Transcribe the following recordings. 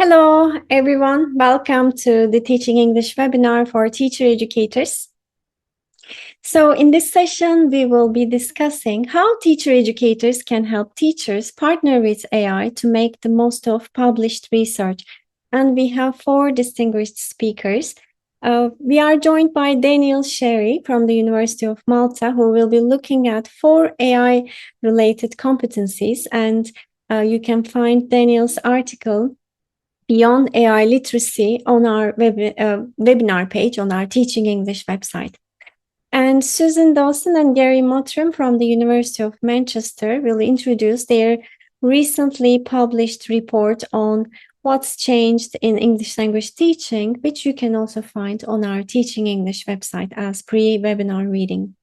Hello, everyone. Welcome to the Teaching English webinar for teacher educators. So in this session, we will be discussing how teacher educators can help teachers partner with AI to make the most of published research. And we have four distinguished speakers. We are joined by Daniel Xerri from the University of Malta, who will be looking at 4 AI-related competencies. And you can find Daniel's article Beyond AI Literacy on our webinar page on our Teaching English website. And Susan Dawson and Gary Motteram from the University of Manchester will introduce their recently published report on what's changed in English language teaching, which you can also find on our Teaching English website as pre-webinar reading.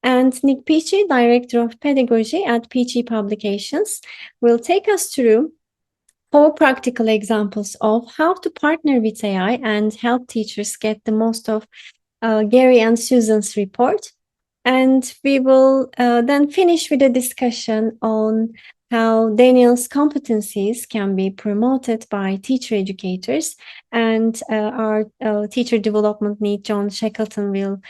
And Nik Peachey, Director of Pedagogy at Peachey Publications, will take us through 4 practical examples of how to partner with AI and help teachers get the most of Gary and Susan's report. And we will then finish with a discussion on how Daniel's competencies can be promoted by teacher educators. And our teacher development lead, John Shackleton, will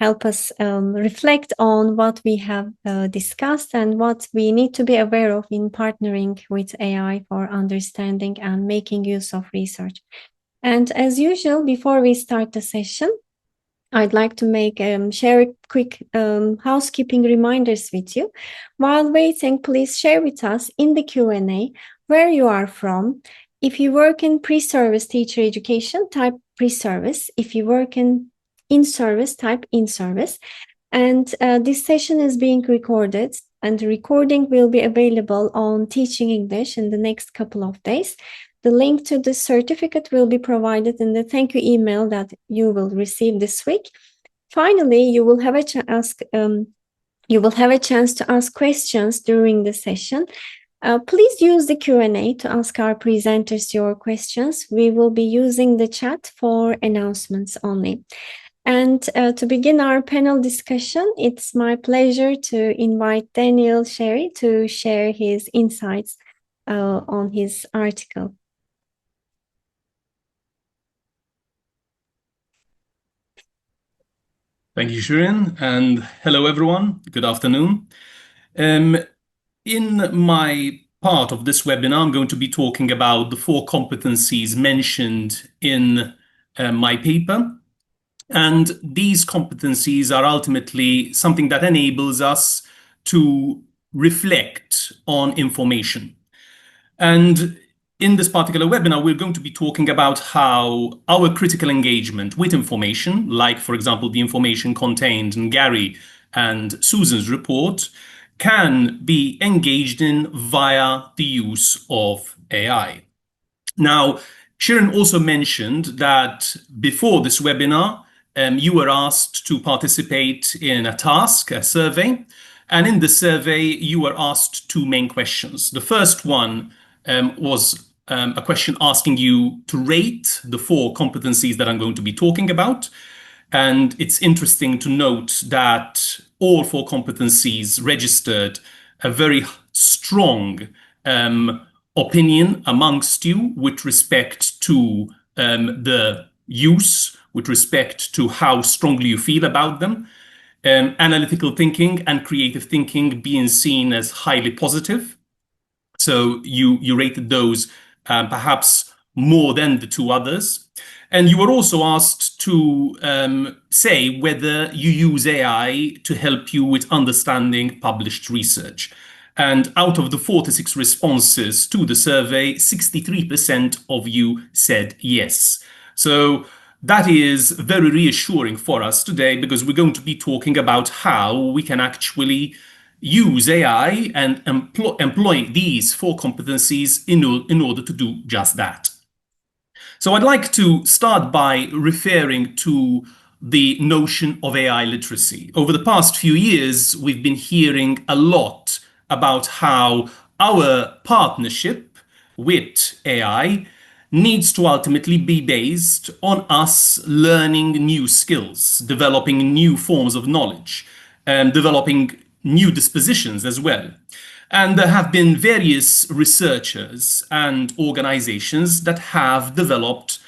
help us reflect on what we have discussed and what we need to be aware of in partnering with AI for understanding and making use of research. And as usual, before we start the session, I'd like to share quick housekeeping reminders with you. While waiting, please share with us in the Q&A where you are from. If you work in pre-service teacher education, type pre-service. If you work in service, type in service. And this session is being recorded, and the recording will be available on Teaching English in the next couple of days. The link to the certificate will be provided in the thank you email that you will receive this week. Finally, you will have a chance to ask questions during the session. Please use the Q&A to ask our presenters your questions. We will be using the chat for announcements only. And to begin our panel discussion, it's my pleasure to invite Daniel Xerri to share his insights on his article. Thank you, Shirin, and hello, everyone. Good afternoon. In my part of this webinar, I'm going to be talking about the 4 competencies mentioned in my paper. And these competencies are ultimately something that enables us to reflect on information. And in this particular webinar, we're going to be talking about how our critical engagement with information, like, for example, the information contained in Gary and Susan's report, can be engaged in via the use of AI. Now, Shirin also mentioned that before this webinar, you were asked to participate in a task, a survey, and in the survey, you were asked 2 main questions. The first one was a question asking you to rate the 4 competencies that I'm going to be talking about. And it's interesting to note that all 4 competencies registered a very strong opinion amongst you with respect to the use, with respect to how strongly you feel about them. Analytical thinking and creative thinking being seen as highly positive. So you rated those perhaps more than the 2 others. And you were also asked to say whether you use AI to help you with understanding published research. And out of the 46 responses to the survey, 63% of you said yes. So that is very reassuring for us today, because we're going to be talking about how we can actually use AI and employ these 4 competencies in order to do just that. So I'd like to start by referring to the notion of AI literacy. Over the past few years, we've been hearing a lot about how our partnership with AI needs to ultimately be based on us learning new skills, developing new forms of knowledge, and developing new dispositions as well. And there have been various researchers and organizations that have developed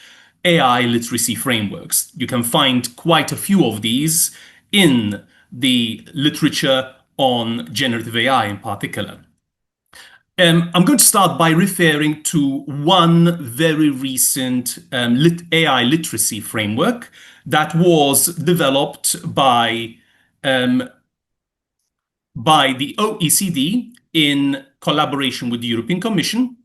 AI literacy frameworks. You can find quite a few of these in the literature on generative AI in particular. I'm going to start by referring to one very recent AI literacy framework that was developed by the OECD in collaboration with the European Commission.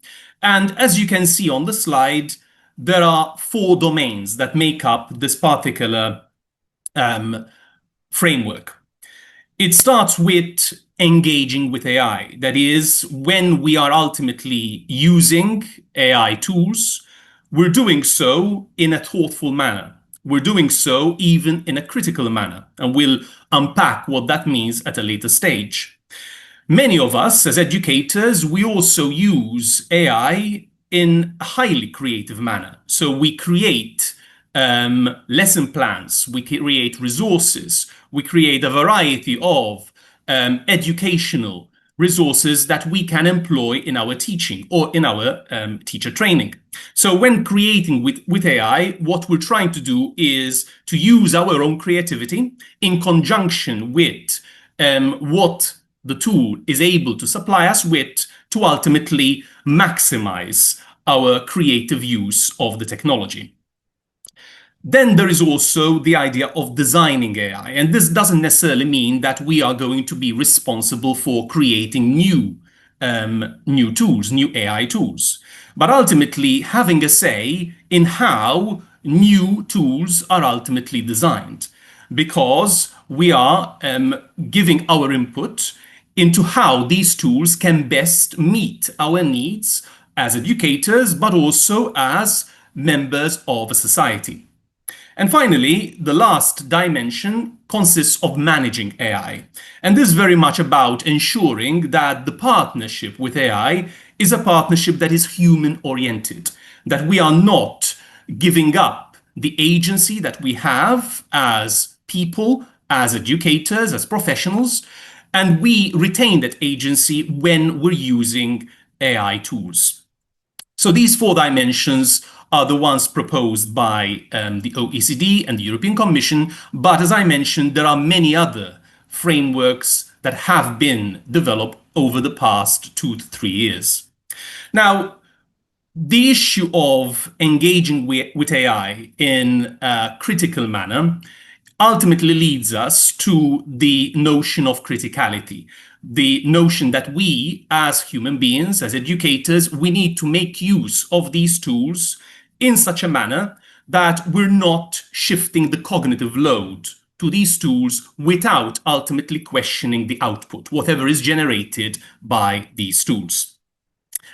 And as you can see on the slide, there are 4 domains that make up this particular framework. It starts with engaging with AI. That is, when we are ultimately using AI tools, we're doing so in a thoughtful manner. We're doing so even in a critical manner, and we'll unpack what that means at a later stage. Many of us, as educators, we also use AI in a highly creative manner. So we create lesson plans, we create resources, we create a variety of educational resources that we can employ in our teaching or in our teacher training. So when creating with AI, what we're trying to do is to use our own creativity in conjunction with what the tool is able to supply us with to ultimately maximize our creative use of the technology. Then there is also the idea of designing AI. And this doesn't necessarily mean that we are going to be responsible for creating new tools, new AI tools, but ultimately having a say in how new tools are ultimately designed, because we are giving our input into how these tools can best meet our needs as educators, but also as members of a society. And finally, the last dimension consists of managing AI. And this is very much about ensuring that the partnership with AI is a partnership that is human-oriented, that we are not giving up the agency that we have as people, as educators, as professionals, and we retain that agency when we're using AI tools. So these 4 dimensions are the ones proposed by the OECD and the European Commission. But as I mentioned, there are many other frameworks that have been developed over the past 2 to 3 years. Now, the issue of engaging with AI in a critical manner ultimately leads us to the notion of criticality, the notion that we, as human beings, as educators, we need to make use of these tools in such a manner that we're not shifting the cognitive load to these tools without ultimately questioning the output, whatever is generated by these tools.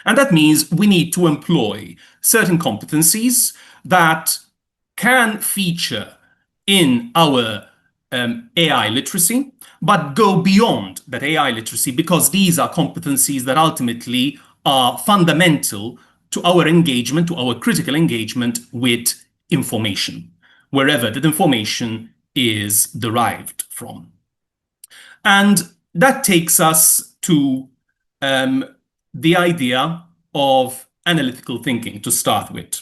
And that means we need to employ certain competencies that can feature in our AI literacy, but go beyond that AI literacy, because these are competencies that ultimately are fundamental to our engagement, to our critical engagement with information, wherever that information is derived from. And that takes us to the idea of analytical thinking to start with.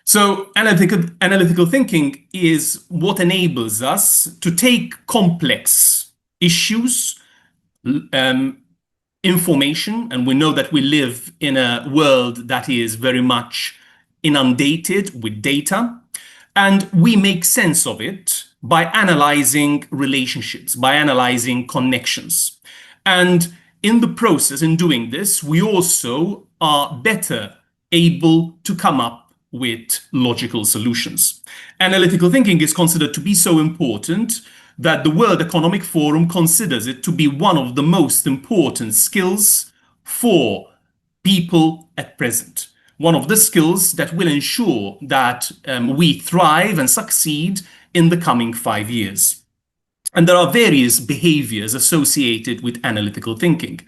So analytical thinking is what enables us to take complex issues, information, and we know that we live in a world that is very much inundated with data, and we make sense of it by analyzing relationships, by analyzing connections. And in the process, in doing this, we also are better able to come up with logical solutions. Analytical thinking is considered to be so important that the World Economic Forum considers it to be one of the most important skills for people at present. One of the skills that will ensure that we thrive and succeed in the coming 5 years. And there are various behaviors associated with analytical thinking.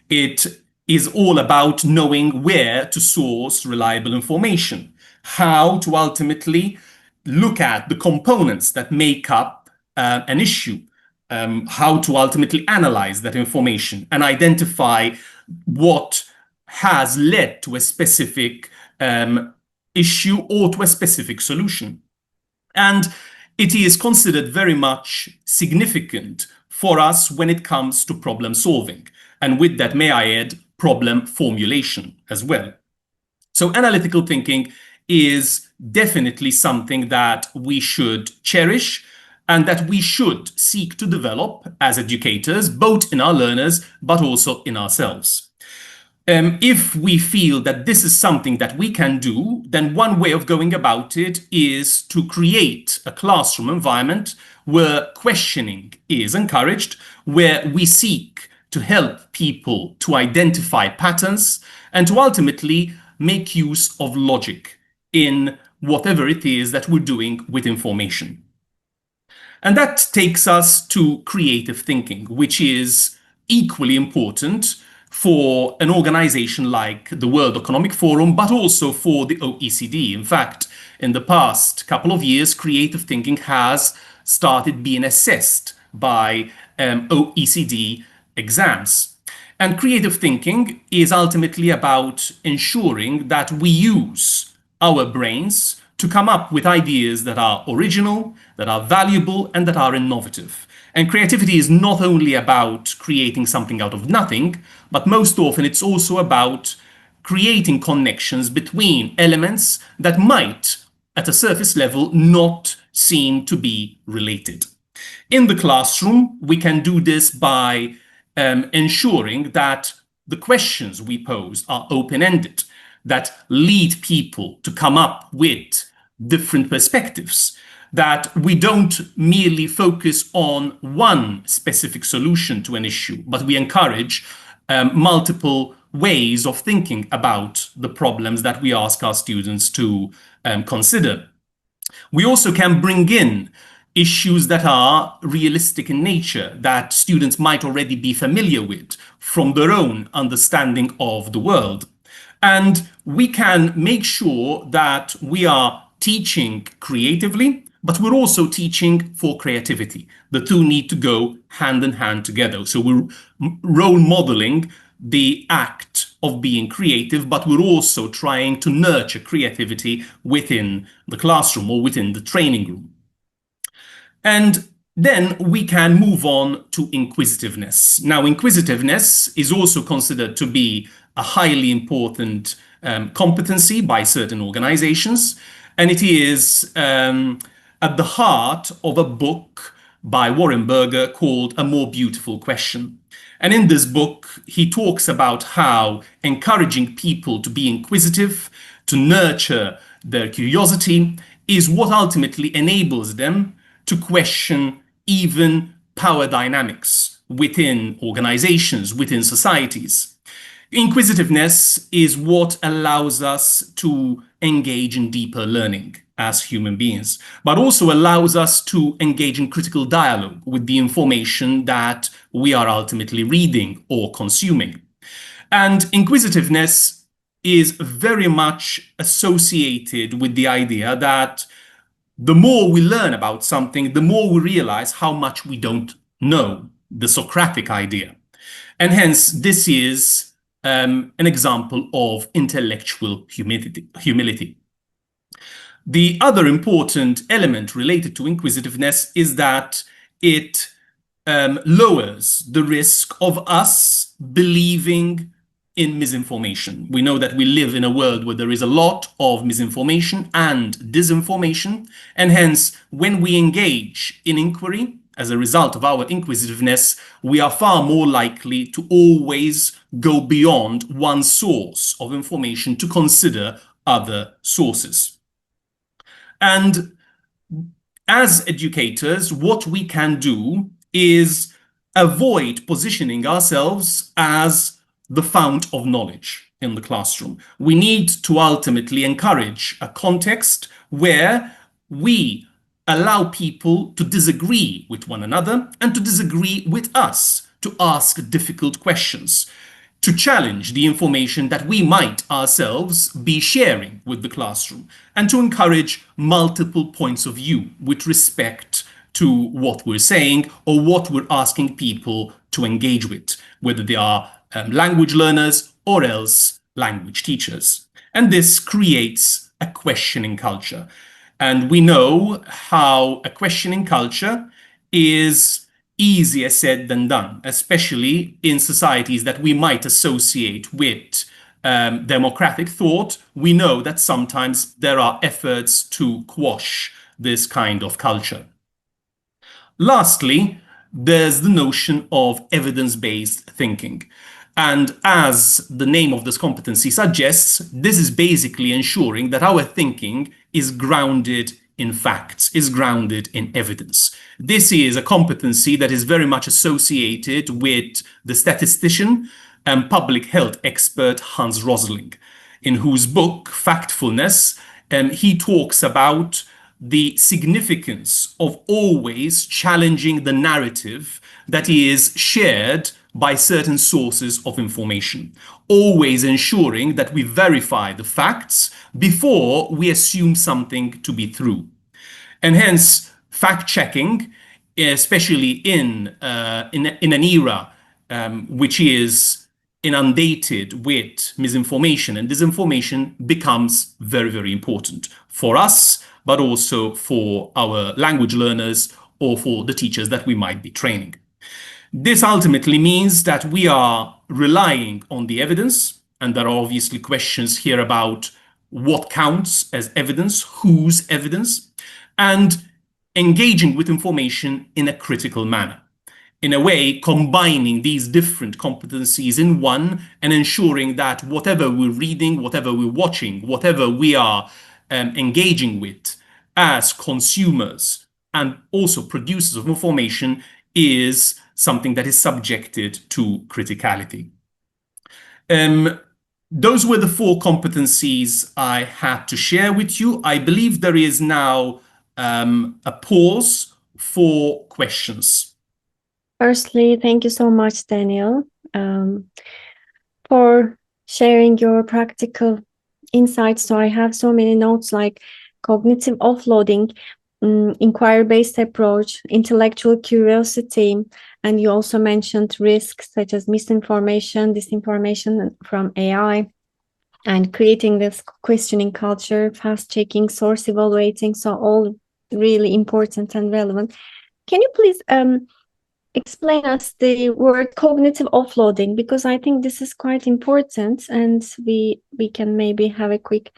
It is all about knowing where to source reliable information, how to ultimately look at the components that make up an issue, how to ultimately analyze that information and identify what has led to a specific issue or to a specific solution. And it is considered very much significant for us when it comes to problem solving. And with that, may I add, problem formulation as well. So analytical thinking is definitely something that we should cherish and that we should seek to develop as educators, both in our learners, but also in ourselves. If we feel that this is something that we can do, then one way of going about it is to create a classroom environment where questioning is encouraged, where we seek to help people to identify patterns and to ultimately make use of logic in whatever it is that we're doing with information. And that takes us to creative thinking, which is equally important for an organization like the World Economic Forum, but also for the OECD. In fact, in the past couple of years, creative thinking has started being assessed by OECD exams. And creative thinking is ultimately about ensuring that we use our brains to come up with ideas that are original, that are valuable, and that are innovative. And creativity is not only about creating something out of nothing, but most often it's also about creating connections between elements that might, at a surface level, not seem to be related. In the classroom, we can do this by ensuring that the questions we pose are open-ended, that lead people to come up with different perspectives, that we don't merely focus on one specific solution to an issue, but we encourage multiple ways of thinking about the problems that we ask our students to consider. We also can bring in issues that are realistic in nature, that students might already be familiar with from their own understanding of the world. And we can make sure that we are teaching creatively, but we're also teaching for creativity. The two need to go hand in hand together. So we're role modeling the act of being creative, but we're also trying to nurture creativity within the classroom or within the training room. And then we can move on to inquisitiveness. Now, inquisitiveness is also considered to be a highly important competency by certain organizations, and it is at the heart of a book by Warren Berger called A More Beautiful Question. And in this book, he talks about how encouraging people to be inquisitive, to nurture their curiosity, is what ultimately enables them to question even power dynamics within organizations, within societies. Inquisitiveness is what allows us to engage in deeper learning as human beings, but also allows us to engage in critical dialogue with the information that we are ultimately reading or consuming. And inquisitiveness is very much associated with the idea that the more we learn about something, the more we realize how much we don't know, the Socratic idea. And hence, this is an example of intellectual humility. The other important element related to inquisitiveness is that it lowers the risk of us believing in misinformation. We know that we live in a world where there is a lot of misinformation and disinformation, and hence, when we engage in inquiry, as a result of our inquisitiveness, we are far more likely to always go beyond one source of information to consider other sources. And as educators, what we can do is avoid positioning ourselves as the fount of knowledge in the classroom. We need to ultimately encourage a context where we allow people to disagree with one another and to disagree with us, to ask difficult questions, to challenge the information that we might ourselves be sharing with the classroom, and to encourage multiple points of view with respect to what we're saying or what we're asking people to engage with, whether they are language learners or else language teachers. And this creates a questioning culture. And we know how a questioning culture is easier said than done, especially in societies that we might associate with democratic thought. We know that sometimes there are efforts to quash this kind of culture. Lastly, there's the notion of evidence-based thinking. And as the name of this competency suggests, this is basically ensuring that our thinking is grounded in facts, is grounded in evidence. This is a competency that is very much associated with the statistician and public health expert Hans Rosling, in whose book, Factfulness, he talks about the significance of always challenging the narrative that is shared by certain sources of information, always ensuring that we verify the facts before we assume something to be true. And hence, fact-checking, especially in an era which is inundated with misinformation and disinformation, becomes very, very important for us, but also for our language learners or for the teachers that we might be training. This ultimately means that we are relying on the evidence, and there are obviously questions here about what counts as evidence, whose evidence, and engaging with information in a critical manner. In a way, combining these different competencies in one and ensuring that whatever we're reading, whatever we're watching, whatever we are engaging with as consumers and also producers of information is something that is subjected to criticality. Those were the 4 competencies I had to share with you. I believe there is now a pause for questions. Firstly, thank you so much, Daniel, for sharing your practical insights. So I have so many notes like cognitive offloading, inquiry-based approach, intellectual curiosity, and you also mentioned risks such as misinformation, disinformation from AI, and creating this questioning culture, fast-checking, source evaluating, so all really important and relevant. Can you please explain us the word cognitive offloading, because I think this is quite important and we can maybe have a quick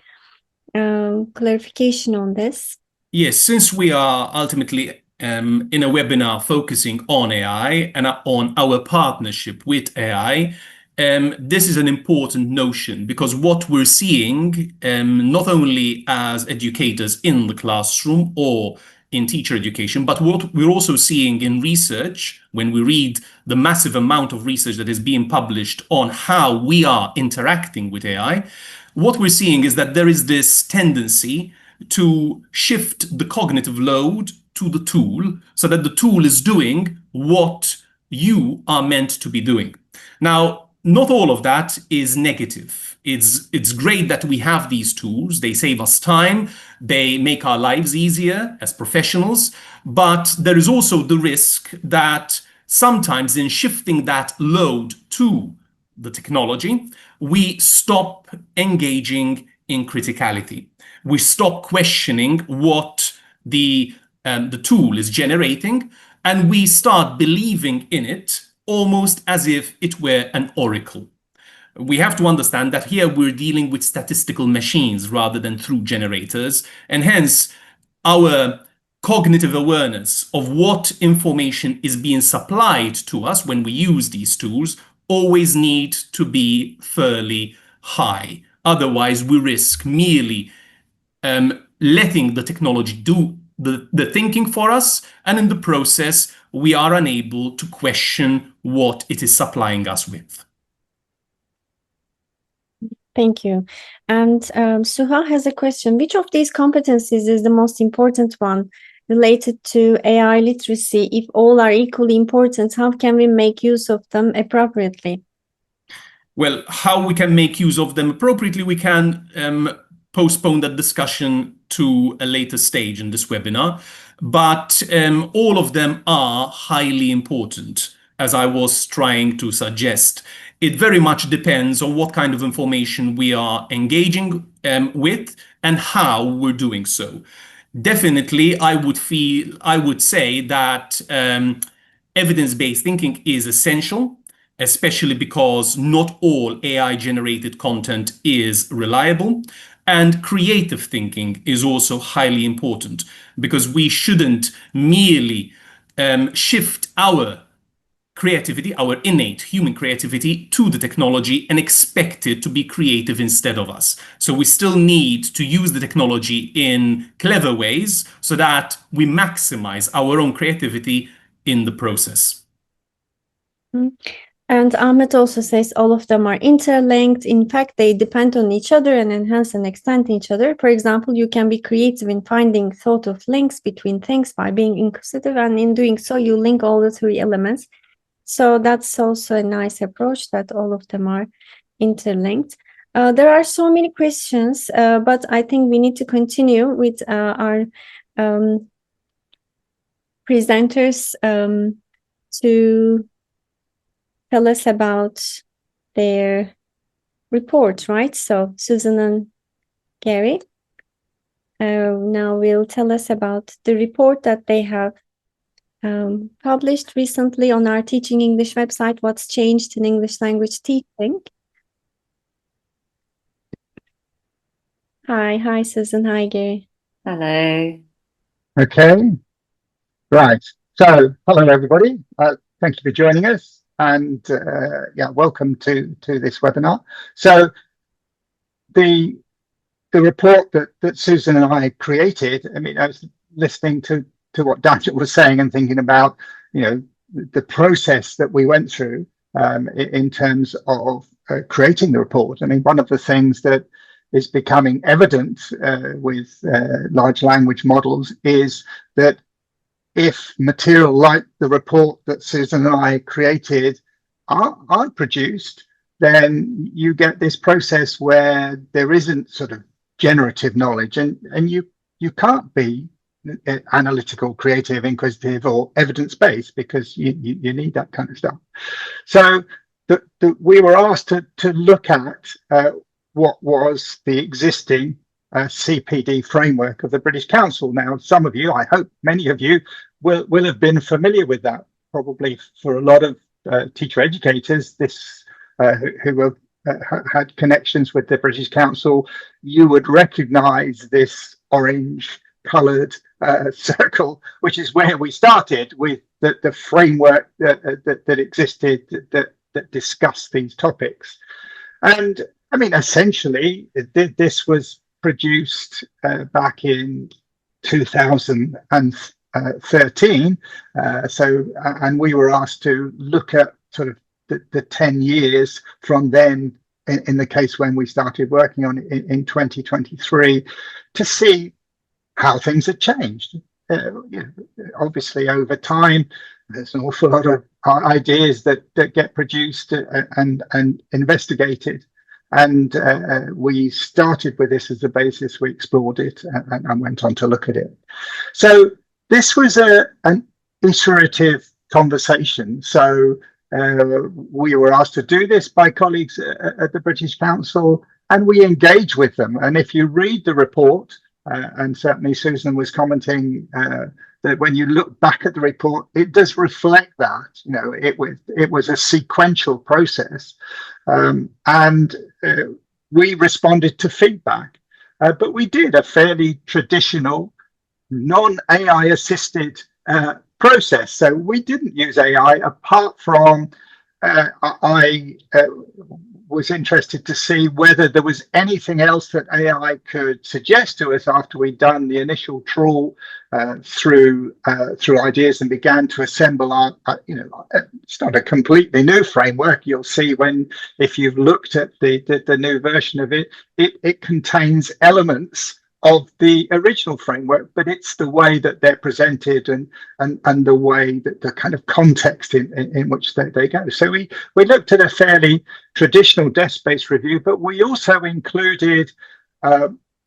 clarification on this. Yes, since we are ultimately in a webinar focusing on AI and on our partnership with AI, this is an important notion because what we're seeing, not only as educators in the classroom or in teacher education, but what we're also seeing in research, when we read the massive amount of research that is being published on how we are interacting with AI, what we're seeing is that there is this tendency to shift the cognitive load to the tool so that the tool is doing what you are meant to be doing. Now, not all of that is negative. It's great that we have these tools. They save us time. They make our lives easier as professionals. But there is also the risk that sometimes in shifting that load to the technology, we stop engaging in criticality. We stop questioning what the tool is generating, and we start believing in it almost as if it were an oracle. We have to understand that here we're dealing with statistical machines rather than truth generators, and hence our cognitive awareness of what information is being supplied to us when we use these tools always need to be fairly high. Otherwise, we risk merely letting the technology do the thinking for us, and in the process, we are unable to question what it is supplying us with. Thank you. And Suha has a question. Which of these competencies is the most important one related to AI literacy? If all are equally important, how can we make use of them appropriately? Well, how we can make use of them appropriately, we can postpone that discussion to a later stage in this webinar. but all of them are highly important, as I was trying to suggest. It very much depends on what kind of information we are engaging with and how we're doing so. Definitely, I would say that evidence-based thinking is essential, especially because not all AI-generated content is reliable. And creative thinking is also highly important because we shouldn't merely shift our creativity, our innate human creativity, to the technology and expect it to be creative instead of us. So we still need to use the technology in clever ways so that we maximize our own creativity in the process. And Ahmet also says all of them are interlinked. In fact, they depend on each other and enhance and extend each other. For example, you can be creative in finding thought of links between things by being inquisitive, and in doing so, you link all the three elements. So that's also a nice approach, that all of them are interlinked. There are so many questions, but I think we need to continue with our presenters to tell us about their report, right? So Susan and Gary now will tell us about the report that they have published recently on our Teaching English website, What's Changed in English Language Teaching. Hi, Susan. Hi, Gary. Hello. Okay, right. So, hello everybody. Thank you for joining us, and welcome to this webinar. So, the report that Susan and I created. I mean, I was listening to what Daniel was saying and thinking about, the process that we went through in terms of creating the report. I mean, one of the things that is becoming evident with large language models is that if material like the report that Susan and I created are produced, then you get this process where there isn't sort of generative knowledge, and you can't be analytical, creative, inquisitive, or evidence-based, because you need that kind of stuff. So we were asked to look at what was the existing CPD framework of the British Council. Now, some of you, I hope many of you, will have been familiar with that. Probably for a lot of teacher educators, this who have had connections with the British Council, you would recognise this orange coloured circle, which is where we started with the framework that existed that discussed these topics. And I mean, essentially, this was produced back in 2013. And we were asked to look at sort of the 10 years from then, in the case when we started working on it in 2023, to see how things had changed. Obviously, over time, there's an awful lot of ideas that get produced and investigated. And we started with this as a basis. We explored it and went on to look at it. So this was an iterative conversation. So we were asked to do this by colleagues at the British Council, and we engage with them. And if you read the report, and certainly Susan was commenting that when you look back at the report, it does reflect that. It was a sequential process, and we responded to feedback, but we did a fairly traditional non-AI assisted process. So we didn't use AI, apart from I was interested to see whether there was anything else that AI could suggest to us after we'd done the initial trawl through ideas and began to assemble our, it's not a completely new framework. You'll see if you've looked at the new version of it, it contains elements of the original framework, but it's the way that they're presented and the way that the kind of context in which they go. So we looked at a fairly traditional desk-based review, but we also included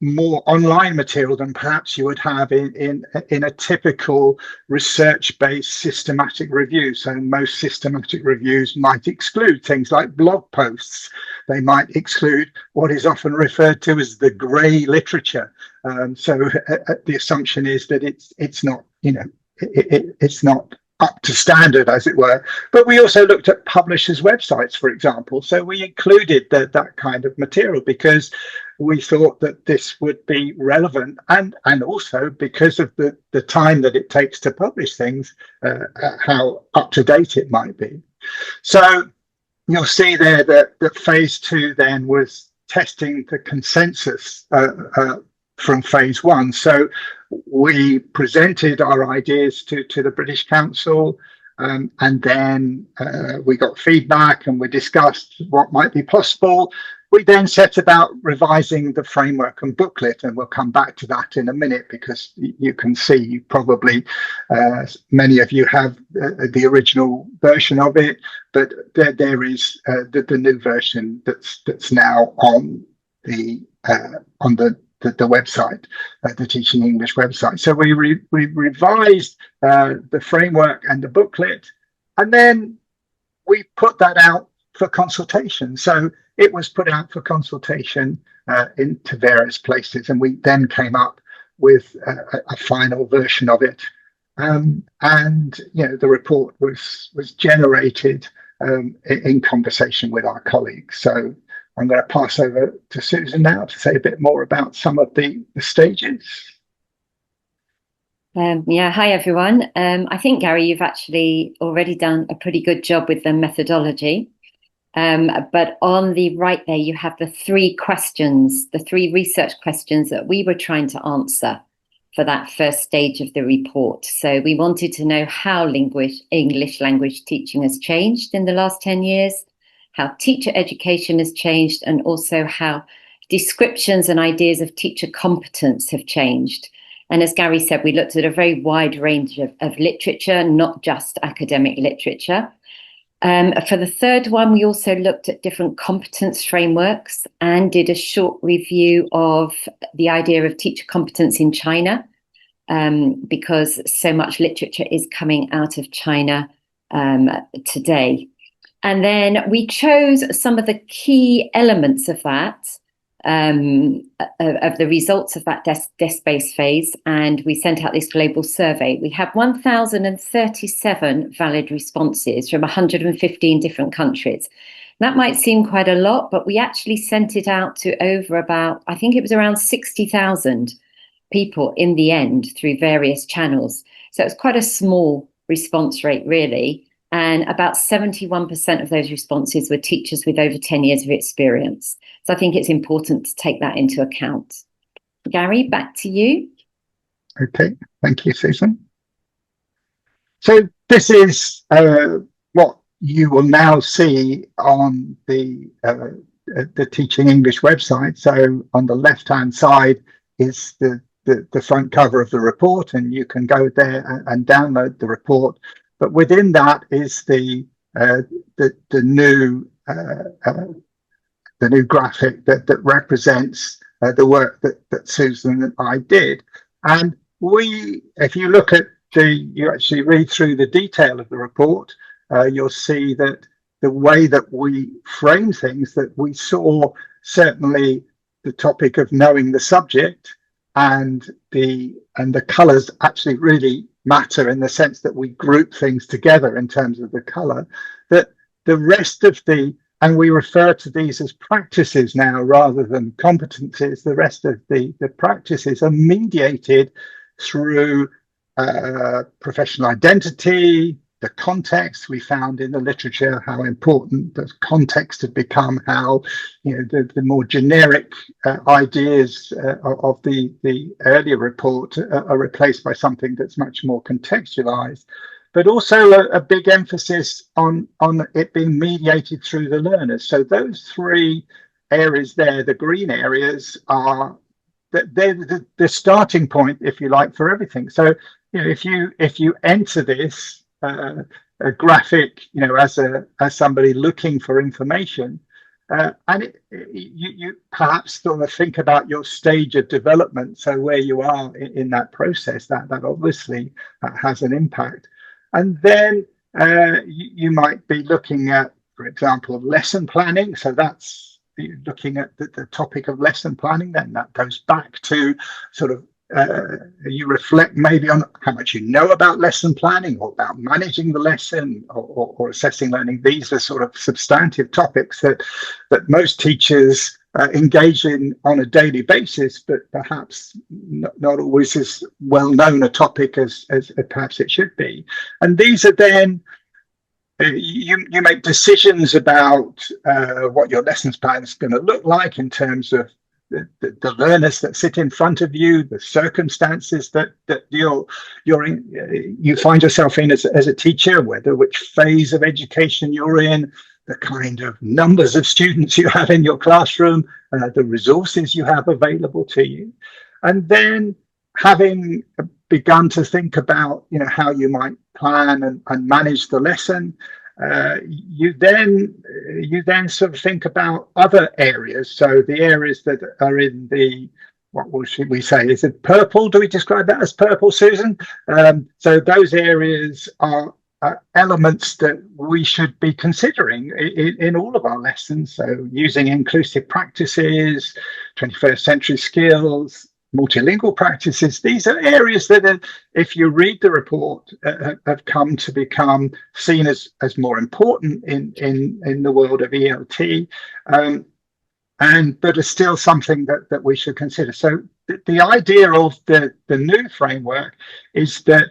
more online material than perhaps you would have in a typical research-based systematic review. So most systematic reviews might exclude things like blog posts. They might exclude what is often referred to as the grey literature. So the assumption is that it's not, you know, it's not up to standard, as it were. But we also looked at publishers' websites, for example. So we included that kind of material because we thought that this would be relevant, and also because of the time that it takes to publish things, how up to date it might be. So you'll see there that phase 2 then was testing the consensus from phase 1. So we presented our ideas to the British Council, and then we got feedback and we discussed what might be possible. We then set about revising the framework and booklet, and we'll come back to that in a minute because you can see probably many of you have the original version of it, but there is the new version that's now on the website, the Teaching English website. So we revised the framework and the booklet, and then we put that out for consultation. So it was put out for consultation into various places, and we then came up with a final version of it. And you know, the report was generated in conversation with our colleagues. So I'm going to pass over to Susan now to say a bit more about some of the stages. Yeah, hi everyone. I think, Gary, you've actually already done a pretty good job with the methodology. But on the right there, you have the 3 questions, the 3 research questions that we were trying to answer for that first stage of the report. So we wanted to know how English language teaching has changed in the last 10 years, how teacher education has changed, and also how descriptions and ideas of teacher competence have changed. And as Gary said, we looked at a very wide range of literature, not just academic literature. For the third one, we also looked at different competence frameworks and did a short review of the idea of teacher competence in China, because so much literature is coming out of China today. And then we chose some of the key elements of that, of the results of that desk-based phase, and we sent out this global survey. We have 1,037 valid responses from 115 different countries. That might seem quite a lot, but we actually sent it out to over about, I think it was around 60,000 people in the end through various channels. So it's quite a small response rate, really. And about 71% of those responses were teachers with over 10 years of experience. So I think it's important to take that into account. Gary, back to you. Okay, thank you, Susan. So this is what you will now see on the Teaching English website. So on the left-hand side is the front cover of the report, and you can go there and download the report. But within that is the new graphic that represents the work that Susan and I did. And if you look at you actually read through the detail of the report, you'll see that the way that we frame things, that we saw certainly the topic of knowing the subject, and the colours actually really matter in the sense that we group things together in terms of the colour, that the rest of and we refer to these as practices now rather than competencies, the rest of the practices are mediated through professional identity, the context. We found in the literature how important the context had become, how, you know, the more generic ideas of the earlier report are replaced by something that's much more contextualized, but also a big emphasis on it being mediated through the learners. So those 3 areas there, the green areas, are they're the starting point, if you like, for everything. So, you know, if you enter this a graphic, you know, as somebody looking for information, You perhaps sort of think about your stage of development, so where you are in that process, that obviously has an impact. And then you might be looking at, for example, lesson planning. So that's looking at the topic of lesson planning. Then that goes back to sort of you reflect maybe on how much you know about lesson planning, or about managing the lesson, or assessing learning. These are sort of substantive topics that most teachers engage in on a daily basis, but perhaps not always as well known a topic as perhaps it should be. And these are then you make decisions about what your lessons plan is going to look like in terms of the learners that sit in front of you, the circumstances that you find yourself in as a teacher, which phase of education you're in, the kind of numbers of students you have in your classroom, the resources you have available to you. And then, having begun to think about how you might plan and manage the lesson, you then sort of think about other areas. So the areas that are in the, what should we say, is it purple? Do we describe that as purple, Susan? So those areas are elements that we should be considering in all of our lessons. So using inclusive practices, 21st century skills, multilingual practices. These are areas that, if you read the report, have come to become seen as more important in the world of ELT, but are still something that we should consider. So the idea of the new framework is that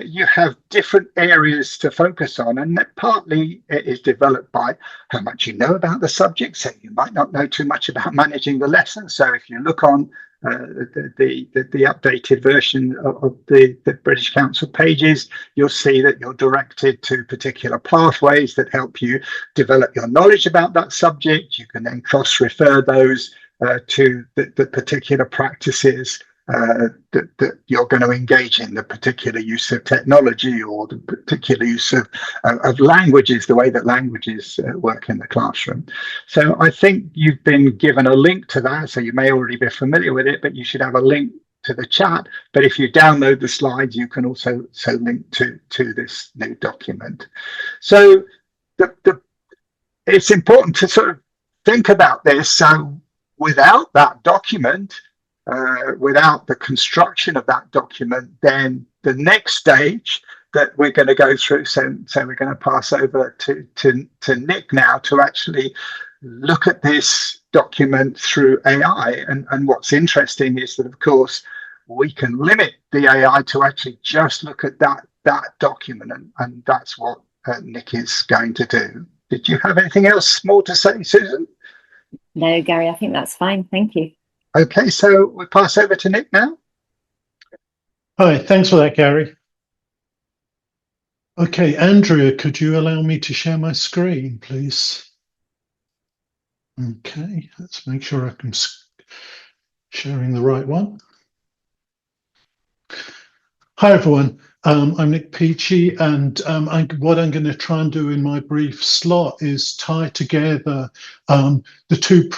you have different areas to focus on, and that partly is developed by how much you know about the subject. So you might not know too much about managing the lesson. So if you look on the updated version of the British Council pages, you'll see that you're directed to particular pathways that help you develop your knowledge about that subject. You can then cross-refer those to the particular practices that you're going to engage in, the particular use of technology, or the particular use of languages, the way that languages work in the classroom. So I think you've been given a link to that, so you may already be familiar with it, but you should have a link to the chat. But if you download the slides, you can also link to this new document. So it's important to sort of think about this. So without that document, without the construction of that document, then the next stage that we're going to go through, so we're going to pass over to Nik now to actually look at this document through AI. And what's interesting is that, of course, we can limit the AI to actually just look at that document, and that's what Nik is going to do. Did you have anything else more to say, Susan? No, Gary, I think that's fine. Thank you. Okay, so we pass over to Nik now. Hi, thanks for that, Gary. Okay, Andrea, could you allow me to share my screen, please? Okay, let's make sure I'm sharing the right one. Hi, everyone. I'm Nik Peachey, and what I'm going to try and do in my brief slot is tie together the two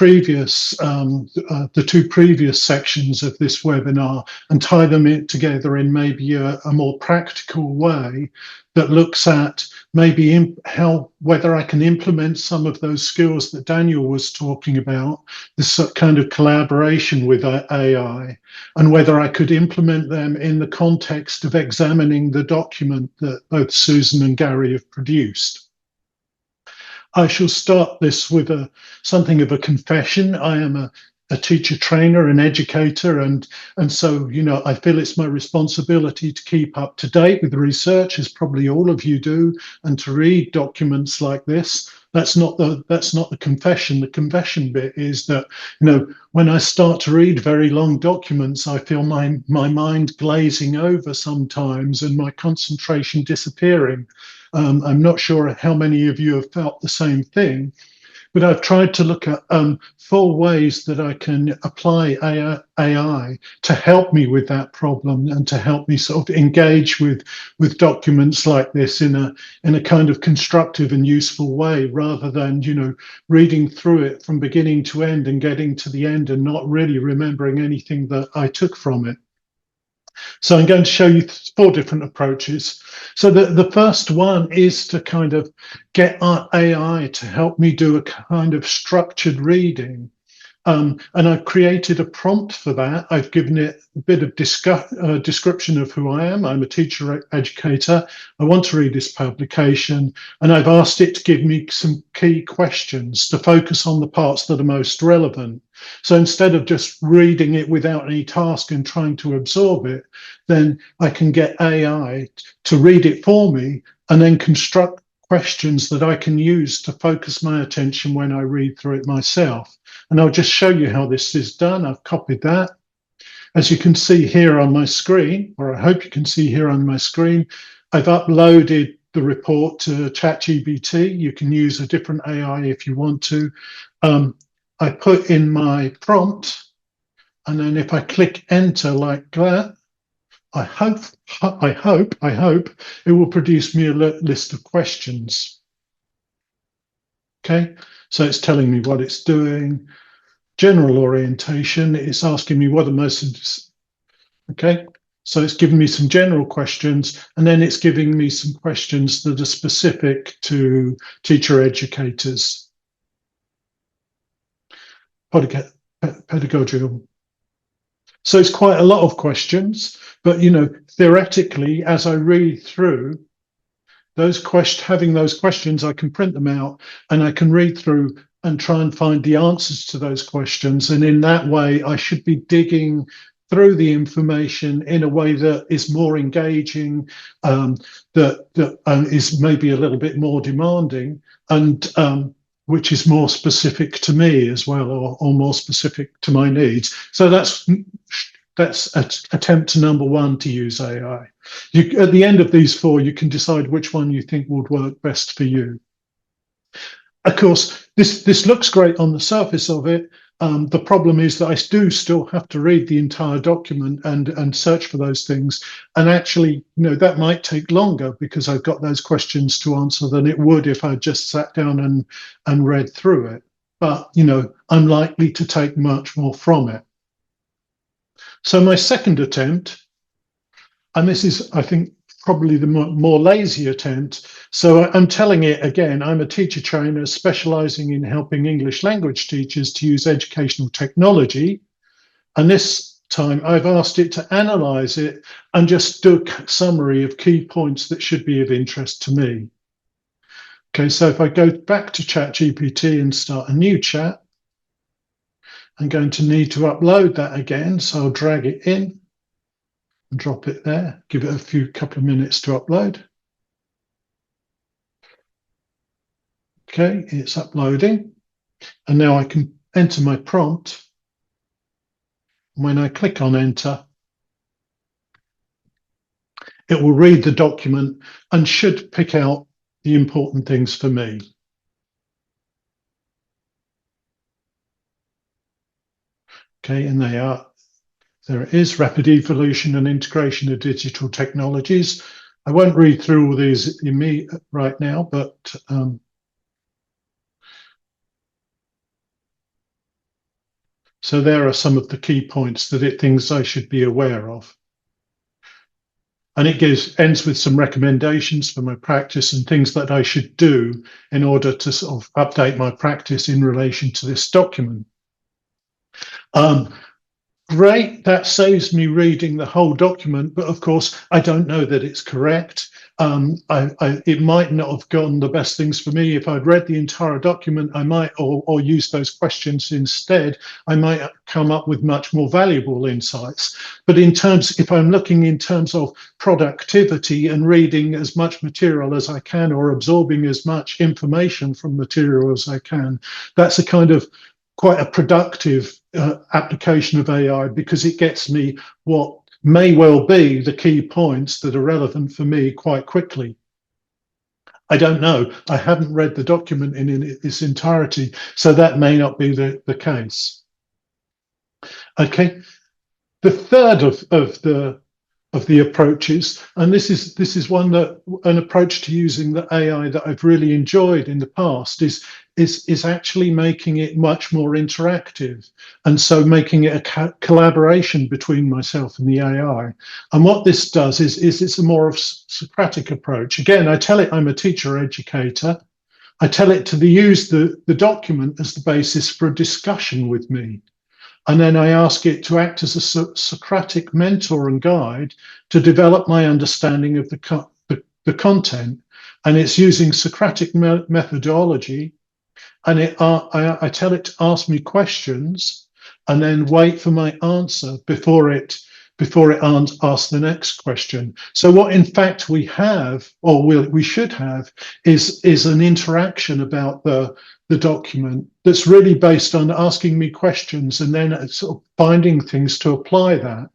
previous sections of this webinar, and tie them together in maybe a more practical way that looks at maybe whether I can implement some of those skills that Daniel was talking about, this kind of collaboration with AI, and whether I could implement them in the context of examining the document that both Susan and Gary have produced. I shall start this with something of a confession. I am a teacher trainer and educator, and so I feel it's my responsibility to keep up to date with research, as probably all of you do, and to read documents like this. That's not the confession. The confession bit is that when I start to read very long documents, I feel my mind glazing over sometimes and my concentration disappearing. I'm not sure how many of you have felt the same thing. but I've tried to look at 4 ways that I can apply AI to help me with that problem and to help me sort of engage with documents like this in a kind of constructive and useful way, rather than, you know, reading through it from beginning to end and getting to the end and not really remembering anything that I took from it. So I'm going to show you 4 different approaches. So the first one is to kind of get our AI to help me do a kind of structured reading. And I've created a prompt for that. I've given it a bit of description of who I am. I'm a teacher educator. I want to read this publication. And I've asked it to give me some key questions to focus on the parts that are most relevant. So instead of just reading it without any task and trying to absorb it, then I can get AI to read it for me and then construct questions that I can use to focus my attention when I read through it myself. And I'll just show you how this is done. I've copied that. As you can see here on my screen, or I hope you can see here on my screen, I've uploaded the report to ChatGPT. You can use a different AI if you want to. I put in my prompt, and then if I click enter like that, I hope it will produce me a list of questions. Okay, so it's telling me what it's doing. General orientation, it's asking me what the most, okay, so it's giving me some general questions, and then it's giving me some questions that are specific to teacher educators. Pedagogical. So it's quite a lot of questions, but, you know, theoretically, as I read through having those questions, I can print them out and I can read through and try and find the answers to those questions. And in that way, I should be digging through the information in a way that is more engaging, that is maybe a little bit more demanding, and which is more specific to me as well, or more specific to my needs. So that's attempt number 1 to use AI. At the end of these 4, you can decide which one you think would work best for you. Of course, this looks great on the surface of it. The problem is that I do still have to read the entire document and search for those things. And actually, you know, that might take longer because I've got those questions to answer than it would if I just sat down and read through it. But, you know, I'm likely to take much more from it. So my second attempt, and this is, I think, probably the more lazy attempt. So I'm telling it again, I'm a teacher trainer specializing in helping English language teachers to use educational technology. And this time I've asked it to analyze it and just do a summary of key points that should be of interest to me. Okay, so if I go back to ChatGPT and start a new chat, I'm going to need to upload that again. So I'll drag it in and drop it there, give it a couple of minutes to upload. Okay, it's uploading. And now I can enter my prompt. When I click on enter, it will read the document and should pick out the important things for me. Okay, and there it is, rapid evolution and integration of digital technologies. I won't read through all these right now, but so there are some of the key points that it thinks I should be aware of. And it ends with some recommendations for my practice and things that I should do in order to sort of update my practice in relation to this document. Great, that saves me reading the whole document, but of course, I don't know that it's correct. It might not have gotten the best things for me. If I'd read the entire document, I might, or use those questions instead, I might come up with much more valuable insights. But if I'm looking in terms of productivity and reading as much material as I can, or absorbing as much information from material as I can, that's a kind of quite a productive application of AI, because it gets me what may well be the key points that are relevant for me quite quickly. I don't know. I haven't read the document in its entirety, so that may not be the case. Okay. The third of the approaches, and this is an approach to using the AI that I've really enjoyed in the past, is actually making it much more interactive, and so making it a collaboration between myself and the AI. And what this does is it's a more of Socratic approach. Again, I tell it I'm a teacher educator. I tell it to use the document as the basis for a discussion with me. And then I ask it to act as a Socratic mentor and guide to develop my understanding of the content. And it's using Socratic methodology. And I tell it to ask me questions and then wait for my answer before it asks the next question. So what in fact we have, or we should have, is an interaction about the document that's really based on asking me questions and then sort of finding things to apply that.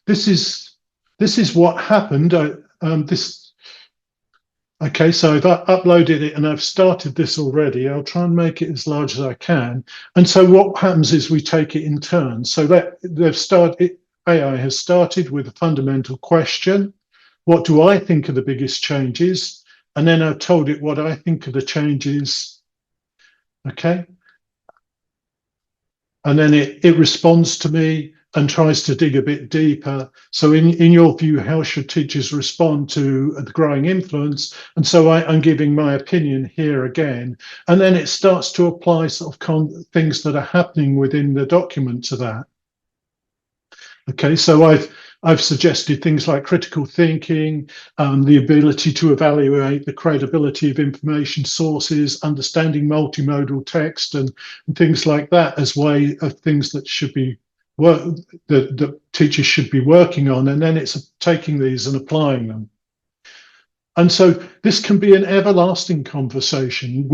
This is what happened. Okay, so I've uploaded it and I've started this already. I'll try and make it as large as I can. And so what happens is we take it in turns. So that AI has started with a fundamental question. What do I think are the biggest changes? And then I've told it what I think are the changes. Okay. And then it responds to me and tries to dig a bit deeper. So in your view, how should teachers respond to the growing influence? And so I'm giving my opinion here again. And then it starts to apply sort of things that are happening within the document to that. Okay, so I've suggested things like critical thinking, the ability to evaluate the credibility of information sources, understanding multimodal text, and things like that as way of things that should be that teachers should be working on, and then it's taking these and applying them. And so this can be an everlasting conversation.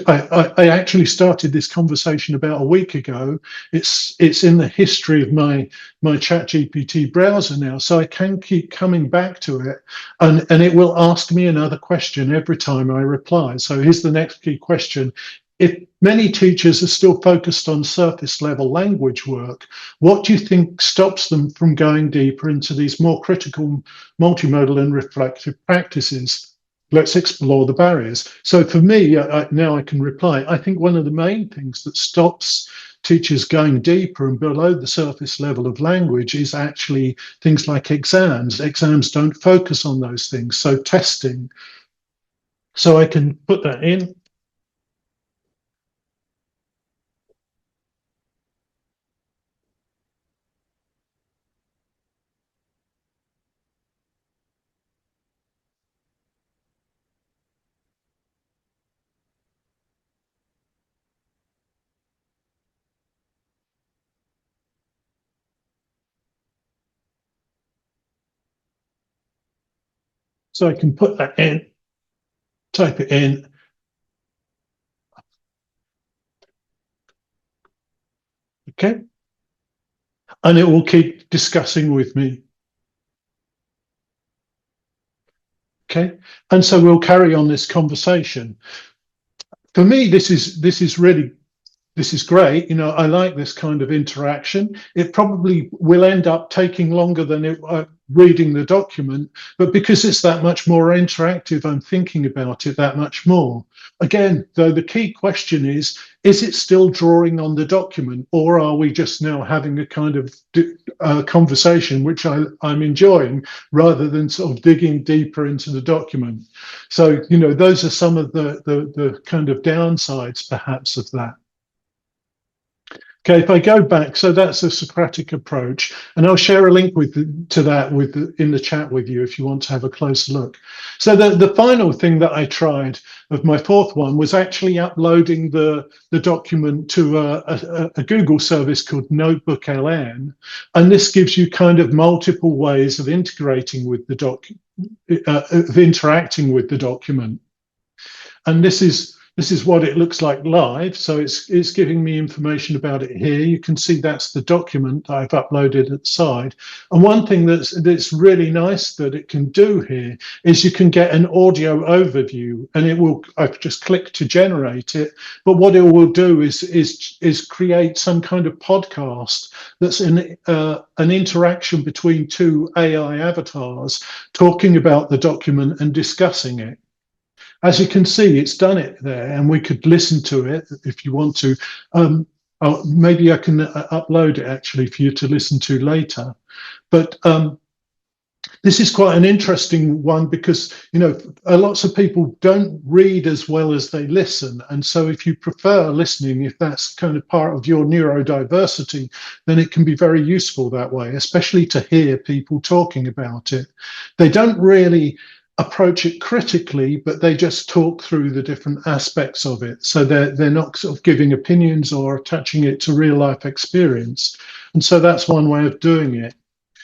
I actually started this conversation about a week ago. It's in the history of my ChatGPT browser now, so I can keep coming back to it, and it will ask me another question every time I reply. So here's the next key question. If many teachers are still focused on surface level language work, what do you think stops them from going deeper into these more critical, multimodal and reflective practices? Let's explore the barriers. So for me, now I can reply, I think one of the main things that stops teachers going deeper and below the surface level of language is actually things like exams. Exams don't focus on those things, so testing. So I can put that in. So I can put that in, type it in. Okay. And it will keep discussing with me. Okay. And so we'll carry on this conversation. For me, this is great. You know, I like this kind of interaction. It probably will end up taking longer than reading the document, but because it's that much more interactive, I'm thinking about it that much more. Again, though, the key question is it still drawing on the document, or are we just now having a kind of conversation, which I'm enjoying, rather than sort of digging deeper into the document? So, you know, those are some of the kind of downsides, perhaps, of that. Okay, if I go back, so that's a Socratic approach, and I'll share a link to that in the chat with you if you want to have a closer look. So the final thing that I tried of my fourth one was actually uploading the document to a Google service called NotebookLM, and this gives you kind of multiple ways of integrating with the interacting with the document. And this is This is what it looks like live. So it's giving me information about it here. You can see that's the document I've uploaded at the side. And one thing that's really nice that it can do here is you can get an audio overview, and it will, I've just clicked to generate it. But what it will do is create some kind of podcast that's an interaction between two AI avatars talking about the document and discussing it. As you can see, it's done it there, and we could listen to it if you want to. Maybe I can upload it actually for you to listen to later. But this is quite an interesting one because, you know, lots of people don't read as well as they listen. And so if you prefer listening, if that's kind of part of your neurodiversity, then it can be very useful that way, especially to hear people talking about it. They don't really approach it critically, but they just talk through the different aspects of it. So they're not sort of giving opinions or attaching it to real life experience. And so that's one way of doing it.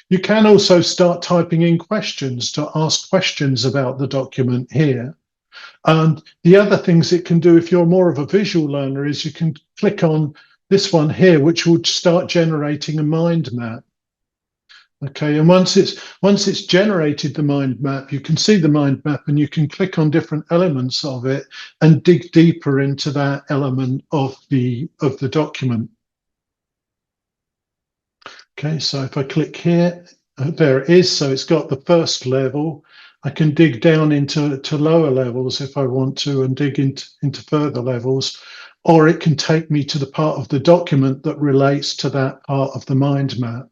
You can also start typing in questions to ask questions about the document here. And the other things it can do if you're more of a visual learner is you can click on this one here, which will start generating a mind map. Okay, and once it's generated the mind map, you can see the mind map and you can click on different elements of it and dig deeper into that element of the document. Okay, so if I click here, there it is. So it's got the first level. I can dig down into lower levels if I want to and dig into further levels, or it can take me to the part of the document that relates to that part of the mind map.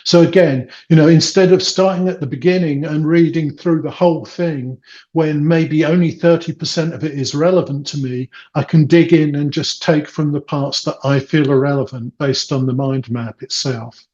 So again, you know, instead of starting at the beginning and reading through the whole thing when maybe only 30% of it is relevant to me, I can dig in and just take from the parts that I feel are relevant based on the mind map itself.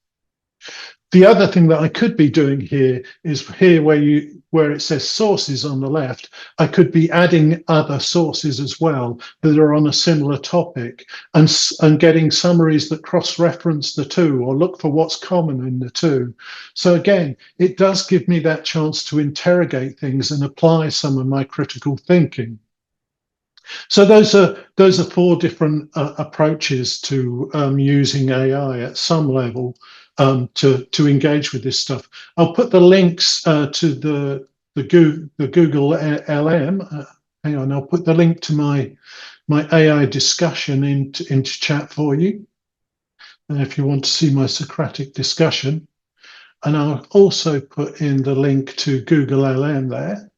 The other thing that I could be doing here is here where it says sources on the left, I could be adding other sources as well that are on a similar topic and getting summaries that cross-reference the two or look for what's common in the two. So again, it does give me that chance to interrogate things and apply some of my critical thinking. So those are four different approaches to using AI at some level to engage with this stuff. I'll put the links to the Google LM. Hang on, I'll put the link to my AI discussion into chat for you, if you want to see my Socratic discussion. And I'll also put in the link to Google LM there,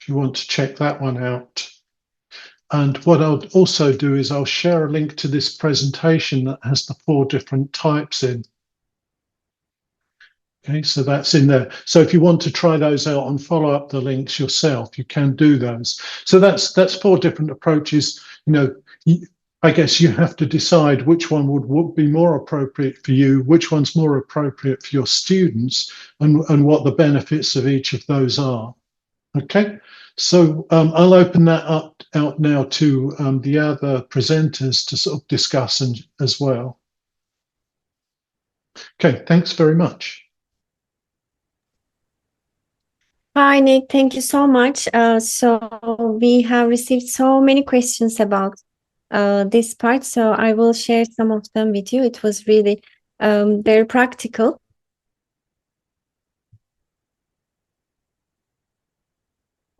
if you want to check that one out. And what I'll also do is I'll share a link to this presentation that has the four different types in. Okay, so that's in there. So if you want to try those out and follow up the links yourself, you can do those. So that's four different approaches. You know, I guess you have to decide which one would be more appropriate for you, which one's more appropriate for your students, and what the benefits of each of those are. Okay, so I'll open that out now to the other presenters to sort of discuss as well. Okay, thanks very much. Hi, Nik. Thank you so much. So we have received so many questions about this part, so I will share some of them with you. It was really very practical.